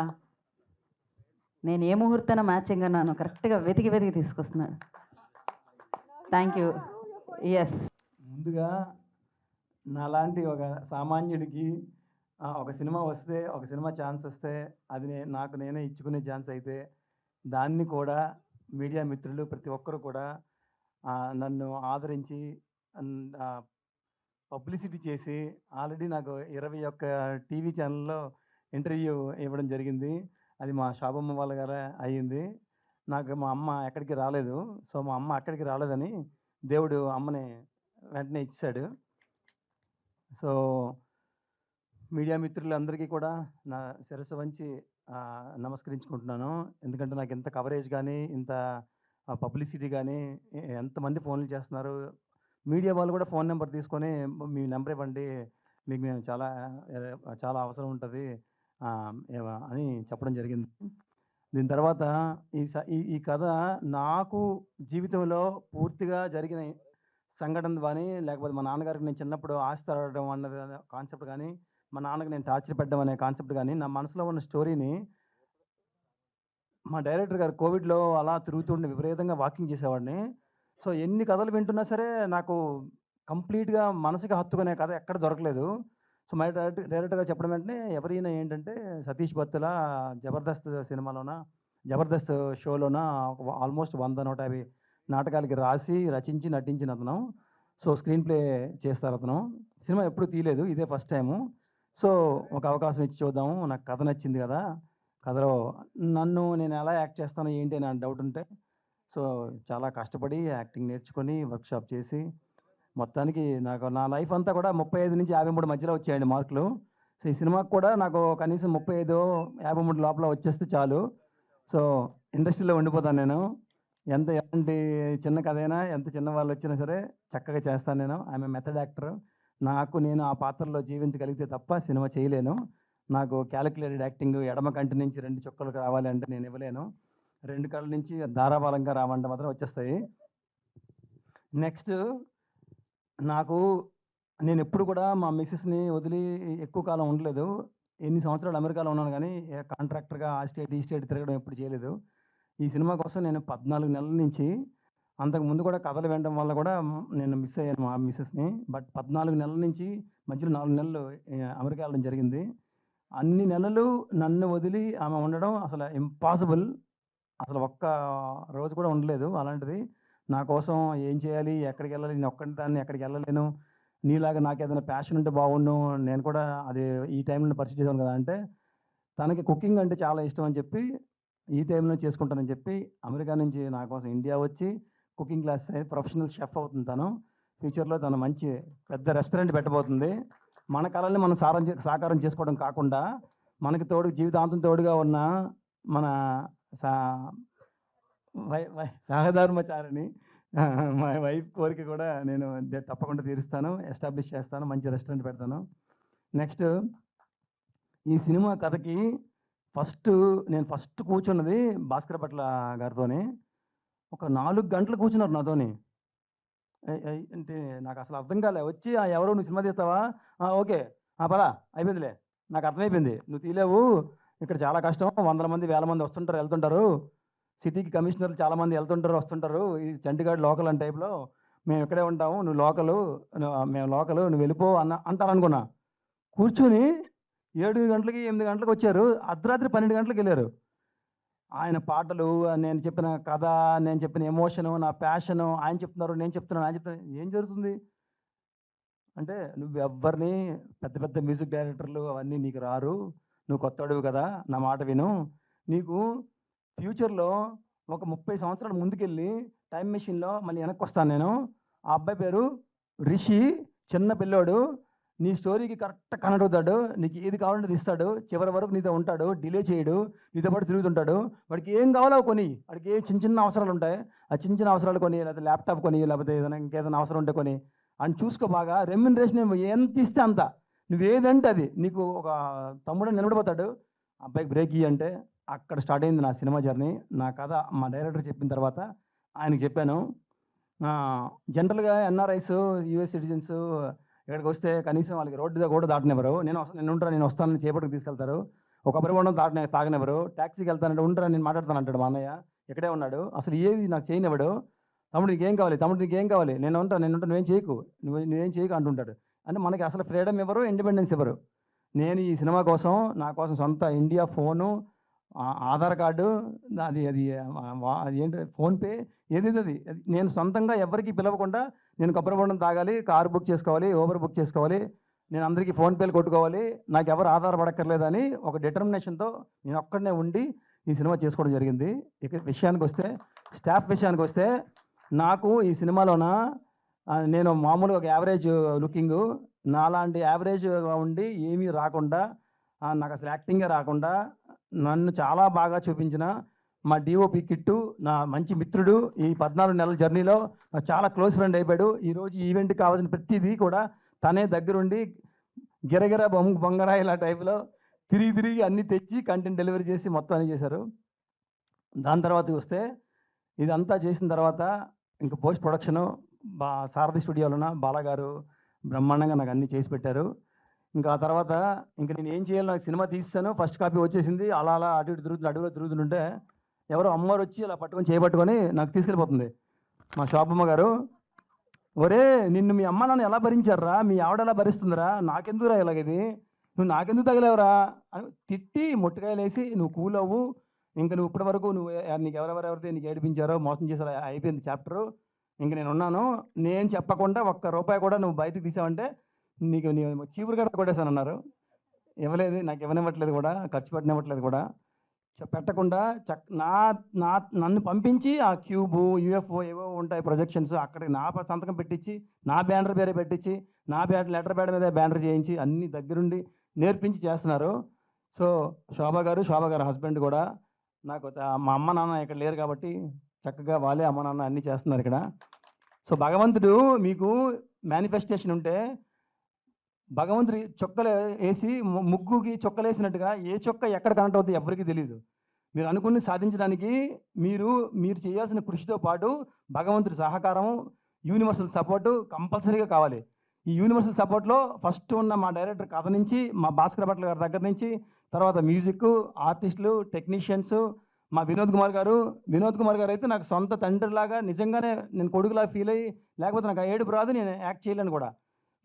[SPEAKER 1] నేను ఏ ముహూర్తాన మ్యాచింగ్ అన్నాను కరెక్ట్గా వెతికి తీసుకొస్తున్నాడు. Thank you. ఎస్,
[SPEAKER 7] ముందుగా నాలాంటి ఒక సామాన్యుడికి ఒక సినిమా వస్తే, ఒక సినిమా ఛాన్స్ వస్తే అది నాకు నేనే ఇచ్చుకునే ఛాన్స్ అయితే దాన్ని కూడా మీడియా మిత్రులు ప్రతి ఒక్కరు కూడా నన్ను ఆదరించి పబ్లిసిటీ చేసి ఆల్రెడీ నాకు 21 టీవీ ఛానల్లో ఇంటర్వ్యూ ఇవ్వడం జరిగింది. అది మా శోభమ్మ వాళ్ళ గారే అయ్యింది. నాకు మా అమ్మ ఎక్కడికి రాలేదు. సో మా అమ్మ అక్కడికి రాలేదని దేవుడు అమ్మని వెంటనే ఇచ్చాడు. సో మీడియా మిత్రులందరికీ కూడా నా శిరస్సు వంచి నమస్కరించుకుంటున్నాను. ఎందుకంటే నాకు ఇంత కవరేజ్ కానీ, ఇంత పబ్లిసిటీ కానీ, ఎంతమంది ఫోన్లు చేస్తున్నారు. మీడియా వాళ్ళు కూడా ఫోన్ నెంబర్ తీసుకొని మీ నెంబర్ ఇవ్వండి, మీకు మేము చాలా అవసరం ఉంటుంది అని చెప్పడం జరిగింది. దీని తర్వాత ఈ కథ నాకు జీవితంలో పూర్తిగా జరిగిన సంఘటన కానీ, లేకపోతే మా నాన్నగారికి నేను చిన్నప్పుడు ఆస్తి అడగడం అన్నది కాన్సెప్ట్ కానీ, మా నాన్నకి నేను టార్చర్ పెట్టడం అనే కాన్సెప్ట్ కానీ, నా మనసులో ఉన్న స్టోరీని మా డైరెక్టర్ గారు కోవిడ్లో అలా తిరుగుతుండే విపరీతంగా వాకింగ్ చేసేవాడిని. సో ఎన్ని కథలు వింటున్నా సరే నాకు కంప్లీట్గా మనసుకి హత్తుకునే కథ ఎక్కడ దొరకలేదు. సో మా డైరెక్టర్ గారు చెప్పడం వెంటనే ఎవరైనా ఏంటంటే సతీష్ బత్తుల జబర్దస్త్ సినిమాలోన, జబర్దస్త్ షోలోన ఆల్మోస్ట్ 100-150 నాటకాలకి రాసి రచించి నటించిన అతను. సో స్క్రీన్ ప్లే చేస్తారు అతను. సినిమా ఎప్పుడు తీయలేదు, ఇదే ఫస్ట్ టైము. సో ఒక అవకాశం ఇచ్చి చూద్దాము, నాకు కథ నచ్చింది కదా, కథలో నేను ఎలా యాక్ట్ చేస్తాను ఏంటి అని డౌట్ ఉంటే సో చాలా కష్టపడి యాక్టింగ్ నేర్చుకొని వర్క్షాప్ చేసి మొత్తానికి నాకు నా లైఫ్ అంతా కూడా 35 నుంచి 53 మధ్యలో వచ్చాయండి మార్కులు. సో ఈ సినిమాకి కూడా నాకు కనీసం 35-53 లోపల వచ్చేస్తే చాలు. సో ఇండస్ట్రీలో ఉండిపోతాను నేను. ఎలాంటి చిన్న కథ అయినా, ఎంత చిన్న వాళ్ళు వచ్చినా సరే చక్కగా చేస్తాను నేను. I'm a method actor. నేను ఆ పాత్రలో జీవించగలిగితే తప్ప సినిమా చేయలేను. నాకు క్యాలిక్యులేటెడ్ యాక్టింగ్ ఎడమ కంటి నుంచి 2 చుక్కలకు రావాలి అంటే నేను ఇవ్వలేను. 2 కళ్ళ నుంచి ధారావాలంగా రావాలంటే మాత్రం వచ్చేస్తాయి. నెక్స్ట్ నేను ఎప్పుడు కూడా మా మిస్సెస్ని వదిలి ఎక్కువ కాలం ఉండలేదు. ఎన్ని సంవత్సరాలు అమెరికాలో ఉన్నాను కానీ కాంట్రాక్టర్గా ఆ స్టేట్ ఈ స్టేట్ తిరగడం ఎప్పుడు చేయలేదు. ఈ సినిమా కోసం నేను 14 నెలల నుంచి, అంతకుముందు కూడా కథలు వినడం వల్ల కూడా నేను మిస్ అయ్యాను మా మిస్సెస్ని. బట్ 14 నెలల నుంచి మధ్యలో 4 నెలలు అమెరికా వెళ్ళడం జరిగింది. అన్ని నెలలు నన్ను వదిలి ఆమె ఉండడం అసలు ఇంపాసిబుల్. అసలు ఒక్క రోజు కూడా ఉండలేదు. అలాంటిది నా కోసం ఏం చేయాలి, ఎక్కడికి వెళ్ళాలి, నేను ఒక్కడి దాన్ని ఎక్కడికి వెళ్ళలేను, నీలాగా నాకు ఏదైనా ప్యాషన్ ఉంటే బాగుండు, నేను కూడా అది ఈ టైంలో పర్సూ చేశాను కదా అంటే, తనకి కుకింగ్ అంటే చాలా ఇష్టం అని చెప్పి ఈ టైంలో చేసుకుంటానని చెప్పి అమెరికా నుంచి నా కోసం ఇండియా వచ్చి కుకింగ్ క్లాస్ ప్రొఫెషనల్ షెఫ్ అవుతుంది తను. ఫ్యూచర్లో తను మంచి పెద్ద రెస్టారెంట్ పెట్టబోతుంది. మన కళల్ని మనం సాకారం చేసుకోవడం కాకుండా మనకి జీవితాంతం తోడుగా ఉన్న మన సహధర్మచారిని మా వైఫ్ కోరిక కూడా నేను తప్పకుండా తీరుస్తాను, ఎస్టాబ్లిష్ చేస్తాను, మంచి రెస్టారెంట్ పెడతాను. నెక్స్ట్ ఈ సినిమా కథకి నేను ఫస్ట్ కూర్చున్నది భాస్కర్ భట్ల గారితోని. ఒక 4 గంటలు కూర్చున్నారు నాతోని. అంటే నాకు అసలు అర్థం కాలే. వచ్చి ఎవరో నువ్వు సినిమా తీస్తావా, ఓకే పరా అయిపోయిందిలే, నాకు అర్థమైపోయింది, నువ్వు తీలేవు, ఇక్కడ చాలా కష్టం, 100 మంది 1000 మంది వస్తుంటారు వెళ్తుంటారు, సిటీకి కమిషనర్లు చాలామంది వెళ్తుంటారు వస్తుంటారు, ఈ చండీగఢ్ లోకల్ అని టైప్లో, మేము ఇక్కడే ఉంటాము, నువ్వు లోకలు, మేము లోకలు, నువ్వు వెళ్ళిపో అంటారు అనుకున్నా. కూర్చుని 7 గంటలకి 8 గంటలకు వచ్చారు. అర్ధరాత్రి 12 గంటలకు వెళ్ళారు. ఆయన పాటలు, నేను చెప్పిన కథ, నేను చెప్పిన ఎమోషను, నా ప్యాషను, ఆయన చెప్తున్నారు, నేను చెప్తున్నాను, ఆయన చెప్తున్నాను, ఏం జరుగుతుంది అంటే, నువ్వు ఎవరిని పెద్ద పెద్ద మ్యూజిక్ డైరెక్టర్లు అవన్నీ నీకు రారు, నువ్వు కొత్తవాడివి కదా, నా మాట విను, నీకు ఫ్యూచర్లో ఒక 30 సంవత్సరాలు ముందుకెళ్ళి టైం మెషిన్లో మళ్ళీ వెనక్కి వస్తాను నేను, ఆ అబ్బాయి పేరు రిషి, చిన్న పిల్లోడు. నీ స్టోరీకి కరెక్ట్ కనెక్ట్ అవుతాడు, నీకు ఏది కావాలంటే అది ఇస్తాడు, చివరి వరకు నీతో ఉంటాడు, డిలే చేయడు, నీతో పాటు తిరుగుతుంటాడు. వాడికి ఏం కావాలో కొని, వాడికి ఏ చిన్న చిన్న అవసరాలు ఉంటాయి, ఆ చిన్న చిన్న అవసరాలు కొని, లేకపోతే ల్యాప్టాప్ కొని, లేకపోతే ఏదైనా ఇంకేదైనా అవసరం ఉంటే కొని అని చూసుకో. బాగా రెమ్యునరేషన్ ఎంత ఇస్తే అంత, నువ్వేదంటే అది. నీకు ఒక తమ్ముడు నిలబడిపోతాడు. అబ్బాయికి బ్రేక్ ఇయ్యి అంటే అక్కడ స్టార్ట్ అయింది నా సినిమా జర్నీ. నా కథ మా డైరెక్టర్ చెప్పిన తర్వాత ఆయనకి చెప్పాను. జనరల్గా ఎన్ఆర్ఐస్, యూఎస్ సిటిజన్స్ ఇక్కడికి వస్తే కనీసం వాళ్ళకి రోడ్డు కూడా దాటనివ్వరు. నేను వస్తానని చేపట్టుకు తీసుకెళ్తారు. ఒక కొబ్బరి బొండం తాగనివ్వరు. ట్యాక్సీకి వెళ్తానంటే ఉంటారా, నేను మాట్లాడతాను అంటాడు మా అన్నయ్య. ఇక్కడే ఉన్నాడు. అసలు ఏది నాకు చేయనివ్వడు. తమ్ముడు నీకేం కావాలి, తమ్ముడు నీకేం కావాలి, నేను ఉంటాను నువ్వేం చేయకు, నువ్వేం చేయకు అంటుంటాడు. అంటే మనకి అసలు ఫ్రీడమ్ ఇవ్వరు, ఇండిపెండెన్స్ ఇవ్వరు. నేను ఈ సినిమా కోసం, నా కోసం సొంత ఇండియా ఫోను, ఆధార్ కార్డు, అది ఏంటి ఫోన్పే, ఏదేది అది నేను సొంతంగా ఎవరికి పిలవకుండా నేను కొబ్బరి బొండం తాగాలి, కారు బుక్ చేసుకోవాలి, ఊబర్ బుక్ చేసుకోవాలి, నేను అందరికీ ఫోన్పేలు కొట్టుకోవాలి, నాకు ఎవరు ఆధారపడక్కర్లేదని ఒక డిటర్మినేషన్తో నేను ఒక్కడనే ఉండి ఈ సినిమా చేసుకోవడం జరిగింది. ఇక విషయానికి వస్తే, స్టాఫ్ విషయానికి వస్తే, నాకు ఈ సినిమాలోన నేను మామూలుగా ఒక యావరేజ్ లుకింగు, నాలాంటి యావరేజ్గా ఉండి ఏమీ రాకుండా, నాకు అసలు యాక్టింగే రాకుండా నన్ను చాలా బాగా చూపించిన మా డిఓపి కిట్టు, నా మంచి మిత్రుడు, ఈ 14 నెలల జర్నీలో నాకు చాలా క్లోజ్ ఫ్రెండ్ అయిపోయాడు. ఈరోజు ఈవెంట్కి కావాల్సిన ప్రతిదీ కూడా తనే దగ్గరుండి గిరగిర బొంగరా ఇలా టైప్లో తిరిగి అన్నీ తెచ్చి కంటెంట్ డెలివరీ చేసి మొత్తం అన్నీ చేశారు. దాని తర్వాత చూస్తే ఇదంతా చేసిన తర్వాత ఇంకా పోస్ట్ ప్రొడక్షను సారథి స్టూడియోలోన బాలగారు బ్రహ్మాండంగా నాకు అన్నీ చేసి పెట్టారు. ఇంకా ఆ తర్వాత ఇంకా నేను ఏం చేయాలి, నాకు సినిమా తీస్తాను, ఫస్ట్ కాపీ వచ్చేసింది. అలా అటు ఇటు అడుగులో తిరుగుతుంటే ఎవరో అమ్మవారు వచ్చి అలా పట్టుకొని చేయబట్టుకొని నాకు తీసుకెళ్ళిపోతుంది మా షాపమ్మ గారు. ఒరే నిన్ను మీ అమ్మ నాన్న ఎలా భరించారా, మీ ఆవిడ ఎలా భరిస్తుందిరా, నాకెందుకురా ఇలాగది, నువ్వు నాకెందుకు తగిలేవరా అని తిట్టి ముట్టకాయలు వేసి, నువ్వు కూల్ అవ్వు, ఇంకా నువ్వు ఇప్పటి వరకు నీకు ఎవరెవరైతే నీకు ఏడిపించారో మోసం చేశారో అయిపోయింది చాప్టరు, ఇంక నేను ఉన్నాను, నేను చెప్పకుండా ఒక్క రూపాయి కూడా నువ్వు బయటకు తీసావంటే నీకు చీపురు గడ్డ కొట్టేశానన్నారు. ఇవ్వలేదు, నాకు ఇవ్వనివ్వట్లేదు కూడా, ఖర్చు పెట్టనివ్వట్లేదు కూడా. పెట్టకుండా నన్ను పంపించి ఆ క్యూబు, యూఎఫ్ఓ ఏవో ఉంటాయి ప్రొజెక్షన్స్, అక్కడికి నా సంతకం పెట్టించి, నా బ్యానర్ పేరే పెట్టించి, నా లెటర్ ప్యాడ్ మీద బ్యానర్ చేయించి అన్ని దగ్గరుండి నేర్పించి చేస్తున్నారు. సో శోభా గారు హస్బెండ్ కూడా నాకు మా అమ్మ నాన్న ఇక్కడ లేరు కాబట్టి చక్కగా వాళ్ళే అమ్మ నాన్న అన్నీ చేస్తున్నారు ఇక్కడ. సో భగవంతుడు మీకు మేనిఫెస్టేషన్ ఉంటే, భగవంతుడి చొక్కలు వేసి ముగ్గుకి చొక్కలు వేసినట్టుగా ఏ చొక్క ఎక్కడ కనెక్ట్ అవుతుంది ఎవరికి తెలియదు. మీరు అనుకుని సాధించడానికి మీరు చేయాల్సిన కృషితో పాటు భగవంతుడి సహకారం, యూనివర్సల్ సపోర్టు కంపల్సరీగా కావాలి. ఈ యూనివర్సల్ సపోర్ట్లో ఫస్ట్ ఉన్న మా డైరెక్టర్ కథ నుంచి, మా భాస్కర్ భట్ల గారి దగ్గర నుంచి, తర్వాత మ్యూజిక్, ఆర్టిస్టులు, టెక్నీషియన్స్, మా వినోద్ కుమార్ గారు అయితే నాకు సొంత తండ్రిలాగా, నిజంగానే నేను కొడుకులా ఫీల్ అయ్యి, లేకపోతే నాకు ఏడుపు రాదు, నేను యాక్ట్ చేయలేను కూడా.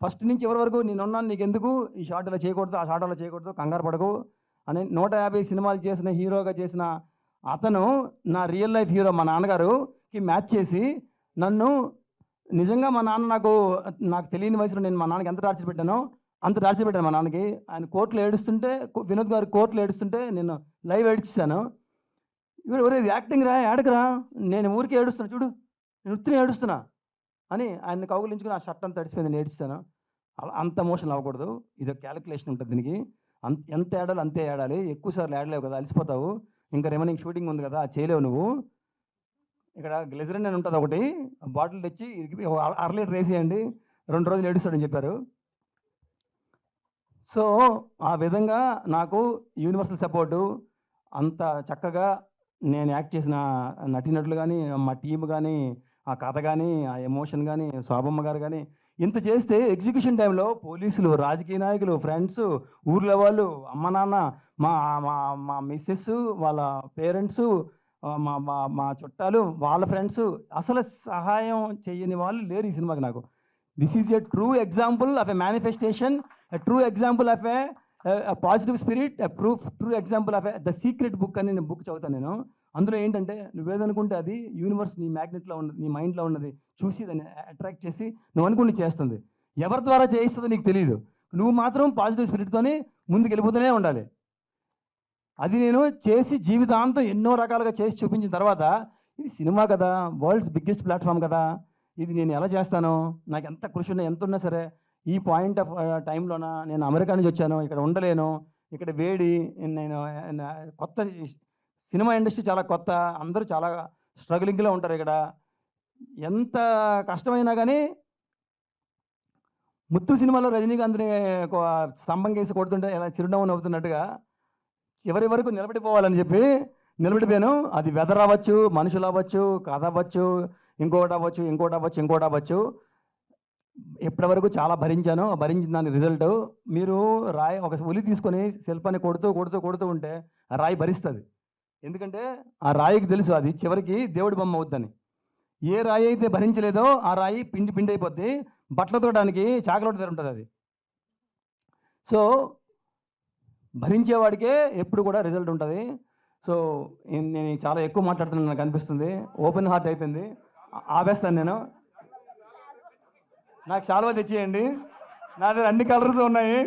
[SPEAKER 7] ఫస్ట్ నుంచి ఎవరి వరకు నేనున్నాను, నీకు ఎందుకు ఈ షాట్ ఇలా చేయకూడదు, ఆ షాట్ అలా చేయకూడదు, కంగారు పడకు అని 150 సినిమాలు చేసిన హీరోగా చేసిన అతను నా రియల్ లైఫ్ హీరో మా నాన్నగారుకి మ్యాచ్ చేసి నన్ను నిజంగా మా నాన్న నాకు తెలియని వయసులో నేను మా నాన్నకి ఎంత టార్చర్ పెట్టానో అంత టార్చర్ పెట్టాను మా నాన్నకి. ఆయన కోర్టులో ఏడుస్తుంటే, వినోద్ గారు కోర్టులో ఏడుస్తుంటే నేను లైవ్ ఏడ్చాను. ఎవరు యాక్టింగ్ రా, ఏడకరా, నేను ఊరికి ఏడుస్తున్నా చూడు, నేను ఉత్తిని ఏడుస్తున్నా అని ఆయన కౌగులించుకుని ఆ షర్ట్ అంతా తడిసిపోయింది, నేను ఏడ్చాను. అంత ఎమోషన్ అవ్వకూడదు, ఇది ఒక క్యాలిక్యులేషన్ ఉంటుంది దీనికి. ఎంత ఏడాలి అంతే ఏడాలి, ఎక్కువసార్లు ఏడలేవు కదా, అలసిపోతావు, ఇంకా రిమైనింగ్ షూటింగ్ ఉంది కదా, చేయలేవు నువ్వు. ఇక్కడ గ్లిజరిన్ అని ఉంటుంది ఒకటి, బాటిల్ తెచ్చి 1/2 లీటర్ వేసేయండి, 2 రోజులు ఏడుస్తాడని చెప్పారు. సో ఆ విధంగా నాకు యూనివర్సల్ సపోర్టు, అంత చక్కగా నేను యాక్ట్ చేసిన నటీనటులు కానీ, మా టీం కానీ, ఆ కథ కానీ, ఆ ఎమోషన్ కానీ, శోభమ్మ గారు కానీ, ఇంత చేస్తే ఎగ్జిక్యూషన్ టైంలో పోలీసులు, రాజకీయ నాయకులు, ఫ్రెండ్స్, ఊర్లో వాళ్ళు, అమ్మ నాన్న, మా మా మా మిస్సెస్ వాళ్ళ పేరెంట్స్, మా మా మా చుట్టాలు వాళ్ళ ఫ్రెండ్స్, అసలు సహాయం చేయని వాళ్ళు లేరు ఈ సినిమాకి నాకు. This is a true example of a manifestation, a true example of a positive spirit, a true example of the secret book అని నేను బుక్ చదువుతాను నేను. అందులో ఏంటంటే నువ్వేదనుకుంటే అది యూనివర్స్ నీ మ్యాగ్నెట్లో ఉన్నది, నీ మైండ్లో ఉన్నది చూసి దాన్ని అట్రాక్ట్ చేసి నువ్వు అనుకుని చేస్తుంది. ఎవరి ద్వారా చేయిస్తుందో నీకు తెలియదు, నువ్వు మాత్రం పాజిటివ్ స్పిరిట్తోనే ముందుకు వెళ్ళిపోతూనే ఉండాలి. అది నేను చేసి జీవితాంతం ఎన్నో రకాలుగా చేసి చూపించిన తర్వాత, ఇది సినిమా కదా, వరల్డ్స్ బిగ్గెస్ట్ ప్లాట్ఫామ్ కదా, ఇది నేను ఎలా చేస్తాను, నాకు ఎంత కృషి ఉన్నా ఎంత ఉన్నా సరే ఈ పాయింట్ ఆఫ్ టైంలోన నేను అమెరికా నుంచి వచ్చాను, ఇక్కడ ఉండలేను, ఇక్కడ వేడి, నేను కొత్త సినిమా ఇండస్ట్రీ చాలా కొత్త, అందరూ చాలా స్ట్రగులింగ్లో ఉంటారు ఇక్కడ, ఎంత కష్టమైనా కానీ ముత్తు సినిమాలో రజనీకాంత్ని స్తంభం కేసి కొడుతుంటే ఎలా చిరునవ్వు నవ్వుతున్నట్టుగా చివరి వరకు నిలబడిపోవాలని చెప్పి నిలబడిపోయాను. అది వెదర్ అవ్వచ్చు, మనుషులు అవ్వచ్చు, కథ అవ్వచ్చు, ఇంకోటి అవ్వచ్చు. ఇప్పటి వరకు చాలా భరించాను. భరించిన దాని రిజల్ట్ మీరు ఒక ఉలి తీసుకొని శిల్పాన్ని కొడుతూ ఉంటే ఆ రాయి భరిస్తుంది. ఎందుకంటే ఆ రాయికి తెలుసు అది చివరికి దేవుడి బొమ్మ అవుద్దని. ఏ రాయి అయితే భరించలేదో ఆ రాయి పిండి అయిపోద్ది, బట్టలు తోడడానికి చాకలోటు ధర ఉంటుంది అది. సో భరించేవాడికే ఎప్పుడు కూడా రిజల్ట్ ఉంటుంది. సో నేను చాలా ఎక్కువ మాట్లాడుతున్నాను నాకు అనిపిస్తుంది, ఓపెన్ హార్ట్ అయిపోయింది, ఆపేస్తాను నేను. నాకు శాలువా తెచ్చేయండి, నా దగ్గర అన్ని కలర్స్ ఉన్నాయి,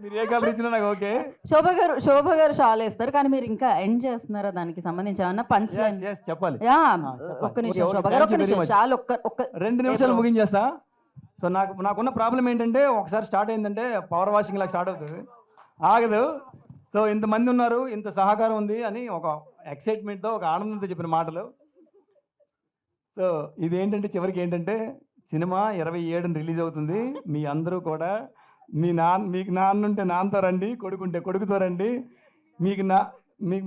[SPEAKER 7] మీరు ఏ కలర్ ఇచ్చినా నాకు ఓకే.
[SPEAKER 1] శోభ గారు షాల్ వేస్తారు, కానీ మీరు ఇంకా ఎండ్ చేస్తున్నారా దానికి సంబంధించి ఏమన్నా పంచ్
[SPEAKER 7] చెప్పాలి.
[SPEAKER 1] ఒక్క నిమిషం శోభ గారు, ఒక్క నిమిషం షాల్ ఒక్క
[SPEAKER 7] 2 నిమిషాలు ముగించేస్తా. సో నాకున్న ప్రాబ్లం ఏంటంటే ఒకసారి స్టార్ట్ అయిందంటే పవర్ వాషింగ్ లాగా స్టార్ట్ అవుతుంది, ఆగదు. సో ఇంతమంది ఉన్నారు, ఇంత సహకారం ఉంది అని ఒక ఎక్సైట్మెంట్తో ఒక ఆనందంతో చెప్పిన మాటలు. సో ఇదేంటంటే చివరికి ఏంటంటే సినిమా 27న రిలీజ్ అవుతుంది. మీ అందరూ కూడా మీకు నాన్న ఉంటే నాన్నతో రండి, కొడుకుంటే కొడుకుతో రండి, మీకు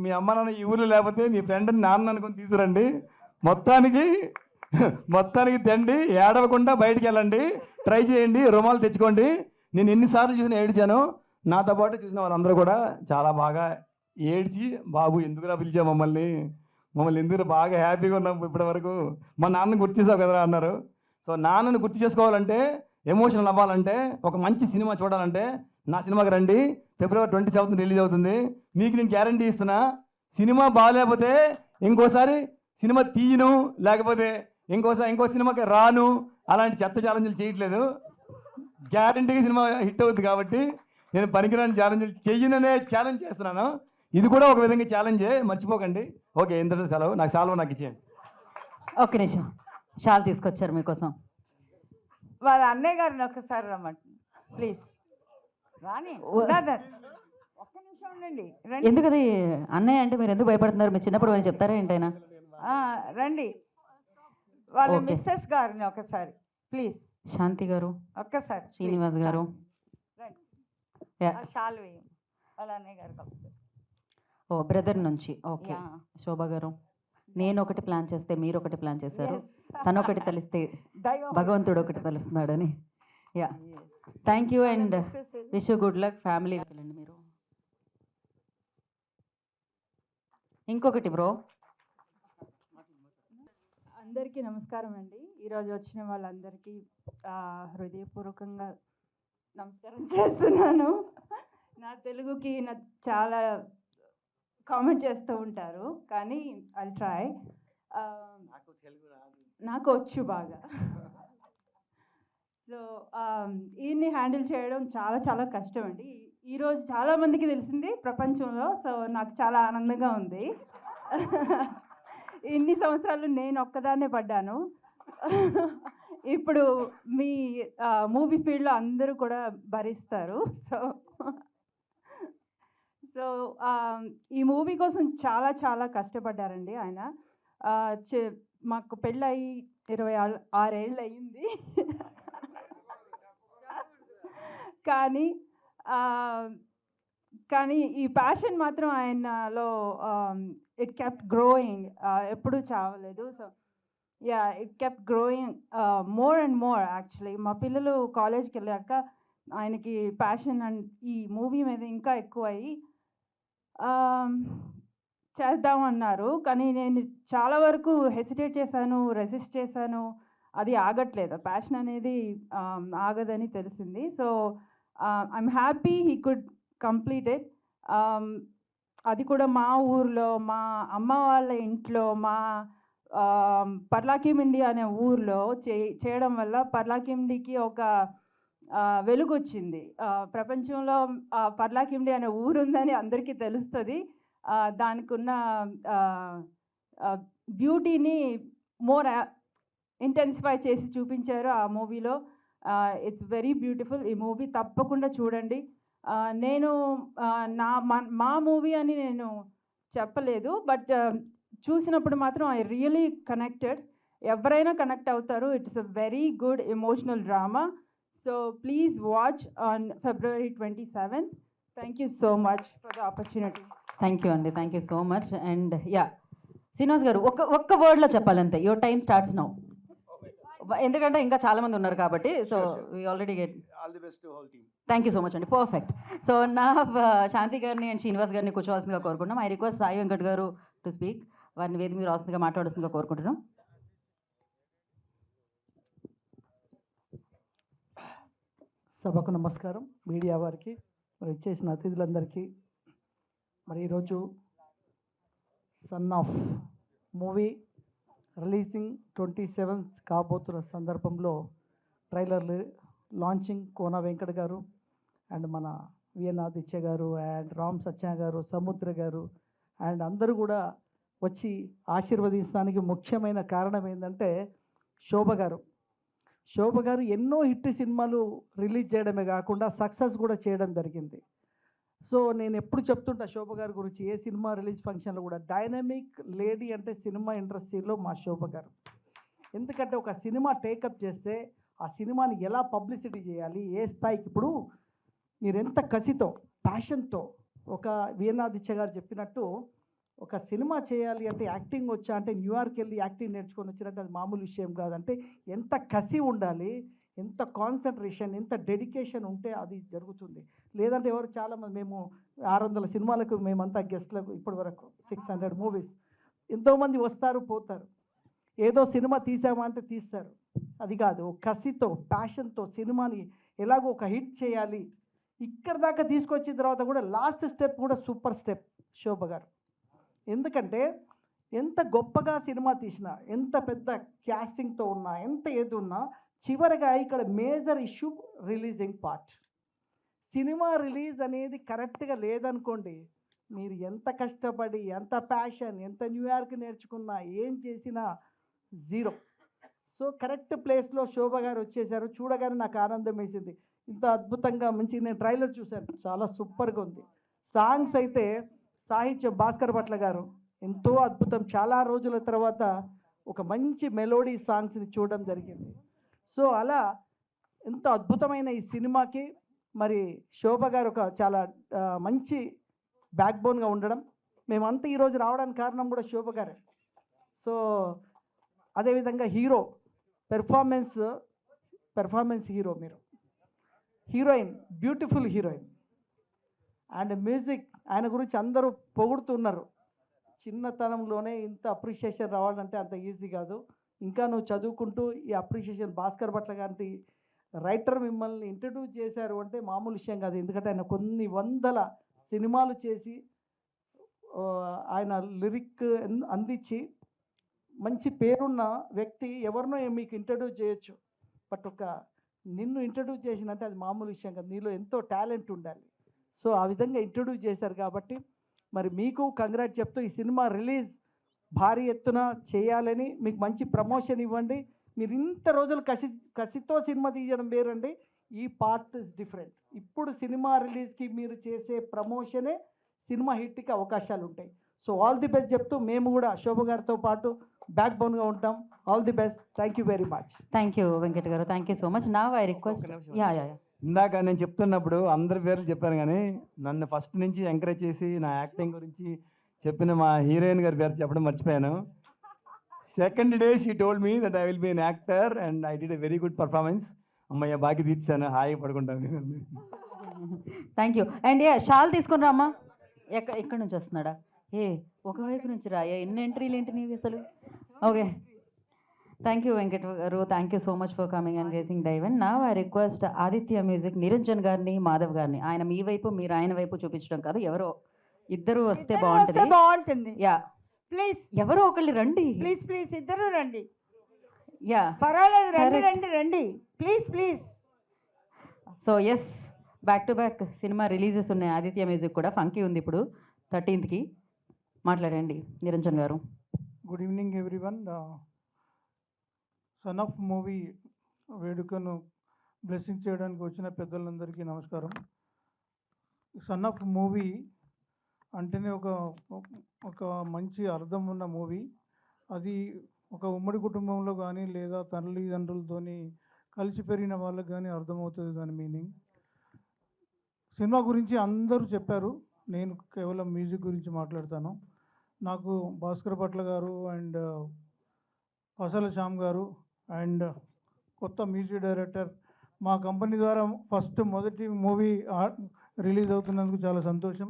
[SPEAKER 7] మీ అమ్మ నాన్న ఈ ఊర్లో లేకపోతే మీ ఫ్రెండ్ని నాన్న అనుకుని తీసుకురండి. మొత్తానికి తండి, ఏడవకుండా బయటికి వెళ్ళండి, ట్రై చేయండి, రుమాలు తెచ్చుకోండి. నేను ఎన్నిసార్లు చూసినా ఏడ్చాను, నాతో పాటు చూసిన వాళ్ళందరూ కూడా చాలా బాగా ఏడ్చి బాబు ఎందుకురా పిలిచా మమ్మల్ని ఎందుకు బాగా హ్యాపీగా ఉన్నాం ఇప్పటి వరకు, మా నాన్నని గుర్తు చేసావు కదరా అన్నారు. సో నాన్నని గుర్తు చేసుకోవాలంటే, ఎమోషనల్ అవ్వాలంటే, ఒక మంచి సినిమా చూడాలంటే నా సినిమాకి రండి. February 27న రిలీజ్ అవుతుంది. మీకు నేను గ్యారంటీ ఇస్తున్నా, సినిమా బాగాలేకపోతే ఇంకోసారి సినిమా తీయను, లేకపోతే ఇంకో సినిమాకి రాను, అలాంటి చెత్త ఛాలెంజ్లు చేయట్లేదు. గ్యారంటీగా సినిమా హిట్ అవుతుంది కాబట్టి నేను పనికిరాని ఛాలెంజ్లు చెయ్యననే ఛాలెంజ్ చేస్తున్నాను. ఇది కూడా ఒక విధంగా ఛాలెంజే, మర్చిపోకండి. ఓకే, ఇంతటితో సెలవు. నాకు నాకు ఇచ్చేయండి.
[SPEAKER 1] ఒక్క నిమిషం, షాల్ తీసుకొచ్చారు మీకోసం.
[SPEAKER 3] వాళ్ళ అన్నయ్య గారిని ఒక్కసారి రమ్మంట ప్లీజ్. రాని ఒక్క నిమిషం ఉండండి.
[SPEAKER 1] ఎందుకది అన్నయ్య అంటే మీరు ఎందుకు భయపడుతున్నారు? మీరు చిన్నప్పుడు అని చెప్తారా ఏంటైనా?
[SPEAKER 3] రండి, వాళ్ళ మిస్సెస్ గారిని ఒకసారి ప్లీజ్.
[SPEAKER 1] శాంతి గారు,
[SPEAKER 3] ఒక్కసారి
[SPEAKER 1] శ్రీనివాస్ గారు,
[SPEAKER 3] షాల్ వేయం వాళ్ళ అన్నయ్య గారు.
[SPEAKER 1] బ్రదర్ నుంచి. ఓకే శోభ గారు, నేను ఒకటి ప్లాన్ చేస్తే మీరు ఒకటి ప్లాన్ చేశారు, తను ఒకటి తెలిస్తే భగవంతుడు ఒకటి తెలుస్తున్నాడని. Yeah, thank you and wish you good luck. Family వెళ్ళండి మీరు. ఇంకొకటి బ్రో.
[SPEAKER 15] అందరికీ నమస్కారం అండి. ఈరోజు వచ్చిన వాళ్ళందరికీ హృదయపూర్వకంగా నమస్కారం చేస్తున్నాను. నా తెలుగుకి చాలా కామెంట్ చేస్తూ ఉంటారు, కానీ ఐ ట్రై. నాకు వచ్చు బాగా. సో ఈయన్ని హ్యాండిల్ చేయడం చాలా చాలా కష్టం అండి. ఈరోజు చాలామందికి తెలిసింది ప్రపంచంలో. సో నాకు చాలా ఆనందంగా ఉంది. ఇన్ని సంవత్సరాలు నేను ఒక్కదాన్నే పడ్డాను. ఇప్పుడు మీ మూవీ ఫీల్డ్లో అందరూ కూడా భరిస్తారు. సో ఈ మూవీ కోసం చాలా చాలా కష్టపడ్డారండి ఆయన. మాకు పెళ్ళయి 26 ఏళ్ళు అయ్యింది. కానీ ఈ ప్యాషన్ మాత్రం ఆయనలో ఇట్ కెప్ట్ గ్రోయింగ్, ఎప్పుడూ చావలేదు. So yeah, it kept growing more and more. Actually మా పిల్లలు కాలేజ్కి వెళ్ళాక ఆయనకి ప్యాషన్ అండ్ ఈ మూవీ మీద ఇంకా ఎక్కువ అయ్యి చేద్దామన్నారు. కానీ నేను చాలా వరకు హెసిటేట్ చేశాను, రెసిస్ట్ చేశాను, అది ఆగట్లేదు. ప్యాషన్ అనేది ఆగదని తెలిసింది. So I'm happy he could complete it. అది కూడా మా ఊర్లో, మా అమ్మ వాళ్ళ ఇంట్లో, మా పర్లాకిమిండి అనే ఊర్లో చేయడం వల్ల పర్లాకిమిండికి ఒక వెలుగు వచ్చింది. ప్రపంచంలో పర్లాకిమిండి అనే ఊరు ఉందని అందరికీ తెలుస్తుంది. దానికి ఉన్న బ్యూటీని మోర్ ఇంటెన్సిఫై చేసి చూపించారు ఆ మూవీలో. It's very beautiful. ఈ మూవీ తప్పకుండా చూడండి. నేను మా మూవీ అని నేను చెప్పలేదు, బట్ చూసినప్పుడు మాత్రం ఐ రియలీ కనెక్టెడ్. ఎవరైనా కనెక్ట్ అవుతారు. It's a very good emotional drama. So please watch on February 27th. Thank you so much for the opportunity.
[SPEAKER 1] Thank you అండి, thank you so much. And yeah, Srinivas garu ఒక్క వర్డ్లో చెప్పాలంతే. Your time starts now. ఎందుకంటే ఇంకా చాలా మంది ఉన్నారు కాబట్టి. So we already get
[SPEAKER 16] all the best to whole team.
[SPEAKER 1] Thank you so much అండి. పర్ఫెక్ట్. సో నా శాంతి గారిని అండ్ శ్రీనివాస్ గారిని కూర్చోవాల్సిందిగా కోరుకుంటున్నాం. ఐ రిక్వెస్ట్ సాయి వెంకట్ గారు టు స్పీక్. వారిని వేదిక మీద రావాల్సిందిగా మాట్లాడాల్సిందిగా కోరుకుంటున్నాం.
[SPEAKER 6] సభకు నమస్కారం. మీడియా వారికి, మరి ఇచ్చేసిన అతిథులందరికీ, మరి ఈరోజు son of movie releasing 27th కాబోతున్న సందర్భంలో ట్రైలర్ లాంచింగ్ కోన వెంకట్ గారు అండ్ మన విఎన్ ఆదిత్య గారు అండ్ రామ్ సత్య గారు, సముద్ర గారు అండ్ అందరూ కూడా వచ్చి ఆశీర్వదించడానికి ముఖ్యమైన కారణం ఏంటంటే శోభ గారు ఎన్నో హిట్ సినిమాలు రిలీజ్ చేయడమే కాకుండా సక్సెస్ కూడా చేయడం జరిగింది. సో నేను ఎప్పుడు చెప్తుంటా శోభ గారి గురించి, ఏ సినిమా రిలీజ్ ఫంక్షన్లో కూడా డైనమిక్ లేడీ అంటే సినిమా ఇండస్ట్రీలో మా శోభ గారు. ఎందుకంటే ఒక సినిమా టేకప్ చేస్తే ఆ సినిమాని ఎలా పబ్లిసిటీ చేయాలి, ఏ స్థాయికి, ఇప్పుడు మీరు ఎంత కసితో ప్యాషన్తో, ఒక వీణాదిత్య గారు చెప్పినట్టు ఒక సినిమా చేయాలి అంటే యాక్టింగ్ వచ్చా అంటే న్యూయార్క్ వెళ్ళి యాక్టింగ్ నేర్చుకొని వచ్చినట్టు అది మామూలు విషయం కాదంటే ఎంత కసి ఉండాలి, ఎంత కాన్సన్ట్రేషన్, ఎంత డెడికేషన్ ఉంటే అది జరుగుతుంది. లేదంటే ఎవరు చాలామంది, మేము 600 సినిమాలకు మేమంతా గెస్ట్లకు ఇప్పటి వరకు 600 మూవీస్, ఎంతోమంది వస్తారు పోతారు, ఏదో సినిమా తీసామా అంటే తీస్తారు. అది కాదు, కసితో ప్యాషన్తో సినిమాని ఎలాగో ఒక హిట్ చేయాలి, ఇక్కడ దాకా తీసుకొచ్చిన తర్వాత కూడా లాస్ట్ స్టెప్ కూడా సూపర్ స్టెప్ శోభ గారు. ఎందుకంటే ఎంత గొప్పగా సినిమా తీసినా, ఎంత పెద్ద క్యాస్టింగ్తో ఉన్నా, ఎంత ఏది ఉన్నా, చివరిగా ఇక్కడ major issue releasing part. Cinema release అనేది కరెక్ట్గా లేదనుకోండి, మీరు ఎంత కష్టపడి, ఎంత ప్యాషన్, ఎంత న్యూయార్క్ నేర్చుకున్నా, ఏం చేసినా జీరో. సో కరెక్ట్ ప్లేస్లో శోభ గారు వచ్చేసారు. చూడగానే నాకు ఆనందం వేసింది. ఇంత అద్భుతంగా మంచి, నేను ట్రైలర్ చూశాను, చాలా సూపర్గా ఉంది. సాంగ్స్ అయితే సాహిత్యం భాస్కర్ భట్ల గారు ఎంతో అద్భుతం. చాలా రోజుల తర్వాత ఒక మంచి మెలోడీ సాంగ్స్ని చూడడం జరిగింది. సో అలా ఎంత అద్భుతమైన ఈ సినిమాకి మరి శోభ గారు ఒక చాలా మంచి బ్యాక్ బోన్గా ఉండడం, మేమంతా ఈరోజు రావడానికి కారణం కూడా శోభ గారే. సో అదేవిధంగా హీరో పెర్ఫార్మెన్స్ హీరో, మీరు heroine, beautiful heroine and music. ఆయన గురించి అందరూ పొగుడుతున్నారు. చిన్నతనంలోనే ఇంత అప్రిషియేషన్ రావాలంటే అంత ఈజీ కాదు. ఇంకా నువ్వు చదువుకుంటూ ఈ అప్రిషియేషన్, భాస్కర్ భట్ల గారి రైటర్ మిమ్మల్ని ఇంట్రడ్యూస్ చేశారు అంటే మామూలు విషయం కాదు. ఎందుకంటే ఆయన కొన్ని వందల సినిమాలు చేసి ఆయన లిరిక్ అందించి మంచి పేరున్న వ్యక్తి. ఎవరినో మీకు ఇంట్రడ్యూస్ చేయొచ్చు, బట్ ఒక నిన్ను ఇంట్రడ్యూస్ చేసినంటే అది మామూలు విషయం కాదు. నీలో ఎంతో టాలెంట్ ఉండాలి. సో ఆ విధంగా ఇంట్రడ్యూస్ చేశారు కాబట్టి మరి మీకు కంగ్రాట్ చెప్తూ ఈ సినిమా రిలీజ్ భారీ ఎత్తున చేయాలని, మీకు మంచి ప్రమోషన్ ఇవ్వండి. మీరు ఇంత రోజులు కసితో సినిమా తీయడం వేరండి, ఈ పార్ట్ ఇస్ డిఫరెంట్. ఇప్పుడు సినిమా రిలీజ్కి మీరు చేసే ప్రమోషనే సినిమా హిట్కి అవకాశాలు ఉంటాయి. సో ఆల్ ది బెస్ట్ చెప్తూ మేము కూడా శోభ గారితో పాటు బ్యాక్ బోన్గా ఉంటాం. All the best. Thank you very much.
[SPEAKER 1] Thank you Venkat garu, thank you so much. నా ఐ రిక్వెస్ట్, యా యా
[SPEAKER 7] ఇందాక నేను చెప్తున్నప్పుడు అందరి పేర్లు చెప్పాను, కానీ నన్ను ఫస్ట్ నుంచి ఎంకరేజ్ చేసి నా యాక్టింగ్ గురించి చెప్పిన మా హీరోయిన్ గారి పేరు చెప్పడం మర్చిపోయాను. Second day she told me that I will be an actor and I did a very good performance. అమ్మయ్య బాగా తీర్చాను, హాయిగా పడుకుంటాను.
[SPEAKER 1] Thank you. And a shawl తీసుకుని రామ్మా. ఎక్కడి నుంచి వస్తున్నాడా? ఒకవైపు నుంచి రా. ఎన్ని ఎంట్రీలు ఏంటి నీవి అసలు? Okay, thank you Venkat garu, thank you so much for coming and gracing the event. నా I request Aditya music Niranjan గారిని, మాధవ్ గారిని, ఆయన మీ వైపు మీరు ఆయన వైపు చూపించడం కాదు, ఎవరో ఇద్దరు వస్తే బాగుంటుంది. యా
[SPEAKER 3] ప్లీజ్,
[SPEAKER 1] ఎవరో ఒకళ్ళు రండి.
[SPEAKER 3] ప్లీజ్ ప్లీజ్, ఇద్దరు రండి.
[SPEAKER 1] యా
[SPEAKER 3] పర్వాలేదు, రండి రండి రండి, please please.
[SPEAKER 1] So yes, back to back cinema releases ఉన్నాయి. ఆదిత్య మ్యూజిక్ కూడా ఫంకీ ఉంది ఇప్పుడు 13th. మాట్లాడండి నిరంజన్ గారు.
[SPEAKER 6] Good evening everyone. So
[SPEAKER 16] son of movie వేడుకను బ్లెస్సింగ్ చేయడానికి వచ్చిన పెద్దలందరికీ నమస్కారం. సన్ ఆఫ్ మూవీ అంటేనే ఒక మంచి అర్థం ఉన్న మూవీ. అది ఒక ఉమ్మడి కుటుంబంలో కానీ లేదా తల్లిదండ్రులతోని కలిసి పెరిగిన వాళ్ళకి కానీ అర్థమవుతుంది దాని మీనింగ్. సినిమా గురించి అందరూ చెప్పారు, నేను కేవలం మ్యూజిక్ గురించి మాట్లాడతాను. నాకు భాస్కర్ భట్ల గారు అండ్ పసల శ్యామ్ గారు అండ్ కొత్త మ్యూజిక్ డైరెక్టర్ మా కంపెనీ ద్వారా మొదటి మూవీ రిలీజ్ అవుతున్నందుకు చాలా సంతోషం.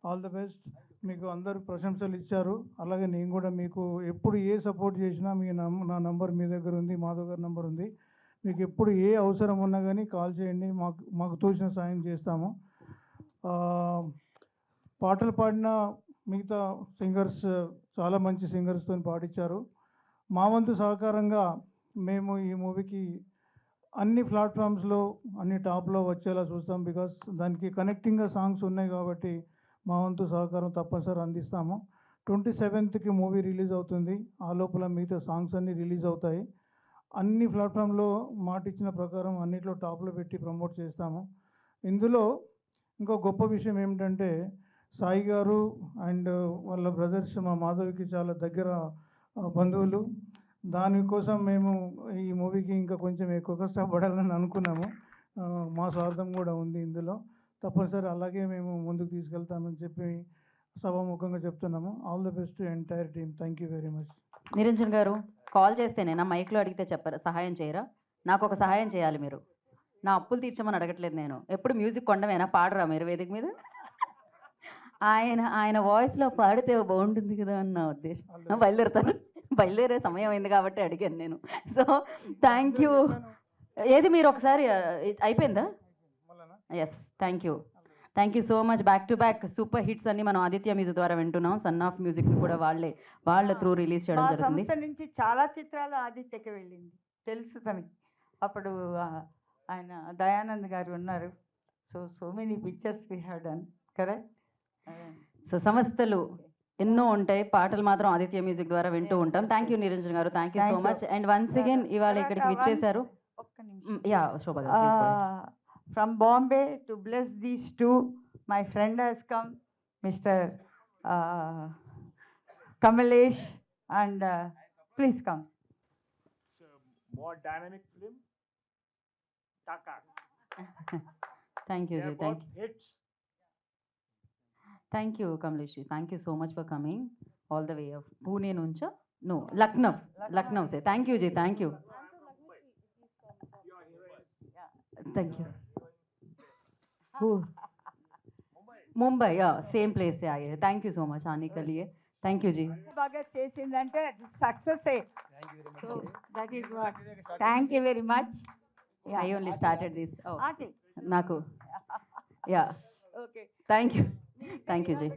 [SPEAKER 16] All the best. మీకు అందరూ ప్రశంసలు ఇచ్చారు, అలాగే నేను కూడా మీకు ఎప్పుడు ఏ సపోర్ట్ చేసినా నా నంబర్ మీ దగ్గర ఉంది, మాధవ్ గారి నంబర్ ఉంది. మీకు ఎప్పుడు ఏ అవసరం ఉన్నా కానీ కాల్ చేయండి, మాకు తోచిన సాయం చేస్తాము. పాటలు పాడిన మిగతా సింగర్స్ చాలా మంచి సింగర్స్తో పాడించారు. మా వంతు సహకారంగా మేము ఈ మూవీకి అన్ని ప్లాట్ఫామ్స్లో అన్ని టాప్లో వచ్చేలా చూస్తాం. బికాస్ దానికి కనెక్టింగ్గా సాంగ్స్ ఉన్నాయి కాబట్టి మా వంతు సహకారం తప్పనిసరి అందిస్తాము. 27th మూవీ రిలీజ్ అవుతుంది. ఆ లోపల మిగతా సాంగ్స్ అన్నీ రిలీజ్ అవుతాయి. అన్ని ప్లాట్ఫామ్లో మాట ఇచ్చిన ప్రకారం అన్నిట్లో టాప్లో పెట్టి ప్రమోట్ చేస్తాము. ఇందులో ఇంకో గొప్ప విషయం ఏమిటంటే సాయి గారు అండ్ వాళ్ళ బ్రదర్స్ మా మాధవికి చాలా దగ్గర బంధువులు. దానికోసం మేము ఈ మూవీకి ఇంకా కొంచెం ఎక్కువ కష్టపడాలని అనుకున్నాము. మా స్వార్థం కూడా ఉంది ఇందులో. తప్పనిసరి అలాగే మేము ముందుకు తీసుకెళ్తామని చెప్పి సభాముఖంగా చెప్తున్నాము. All the best to entire team. Thank you very much.
[SPEAKER 1] Niranjan గారు కాల్ చేస్తేనేనా మైక్లో అడిగితే చెప్పరా, సహాయం చేయరా? నాకు ఒక సహాయం చేయాలి మీరు. నా అప్పులు తీర్చమని అడగట్లేదు నేను. ఎప్పుడు మ్యూజిక్ కొండమేనా, పాడరా మీరు వేదిక మీద? ఆయన వాయిస్లో పాడితే బాగుంటుంది కదా అన్న నా ఉద్దేశం. బయలుదేరుతాను, బయలుదేరే సమయం అయింది కాబట్టి అడిగాను నేను. So thank you. ఏది మీరు ఒకసారి అయిపోయిందా? Yes, thank you so much. Back to back super hits అన్ని మనం ఆదిత్య మ్యూజిక్ ద్వారా వింటున్నాం. సన్ ఆఫ్ మ్యూజిక్ కూడా వాళ్ళ త్రూ రిలీజ్ చేయడం
[SPEAKER 3] మా
[SPEAKER 1] జరుగుతుంది.
[SPEAKER 3] సంస్థ నుంచి చాలా చిత్రాలు ఆదిత్యకి వెళ్ళింది, తెలుసు తనకి. అప్పుడు ఆయన దయానంద్ గారు ఉన్నారు. So many pictures we have done. Correct.
[SPEAKER 1] So సంస్థలు ఎన్నో ఉంటాయి, పాటలు మాత్రం ఆదిత్య మ్యూజిక్ ద్వారా వింటూ ఉంటాం. థ్యాంక్ యూ నిరంజన్ గారు, thank you so much. And once again ఇవాళ ఇక్కడికి విచ్చేశారు. యా శోభా గారు.
[SPEAKER 3] From Bombay to bless these two, my friend has come, Mr. Kamalesh, and please come.
[SPEAKER 17] More dynamic film. Taka.
[SPEAKER 1] Thank you, Ji. Thank you.
[SPEAKER 17] Hits.
[SPEAKER 1] Thank you, Kamlesh ji. Thank you so much for coming all the way of Pune nuncha. No, Lucknow say. Thank you, Ji. Thank you. Thank you. Who? Mumbai. Yeah, same place se aaye. Thank you so much aane ke liye. Thank you, Ji.
[SPEAKER 3] బాగా చేసిందంటే success. So that is what. Thank you very much.
[SPEAKER 1] I only started this. Oh,
[SPEAKER 3] చెయ్యి.
[SPEAKER 1] Naku. Yeah.
[SPEAKER 3] Okay.
[SPEAKER 1] Thank you. Thank you, Ji.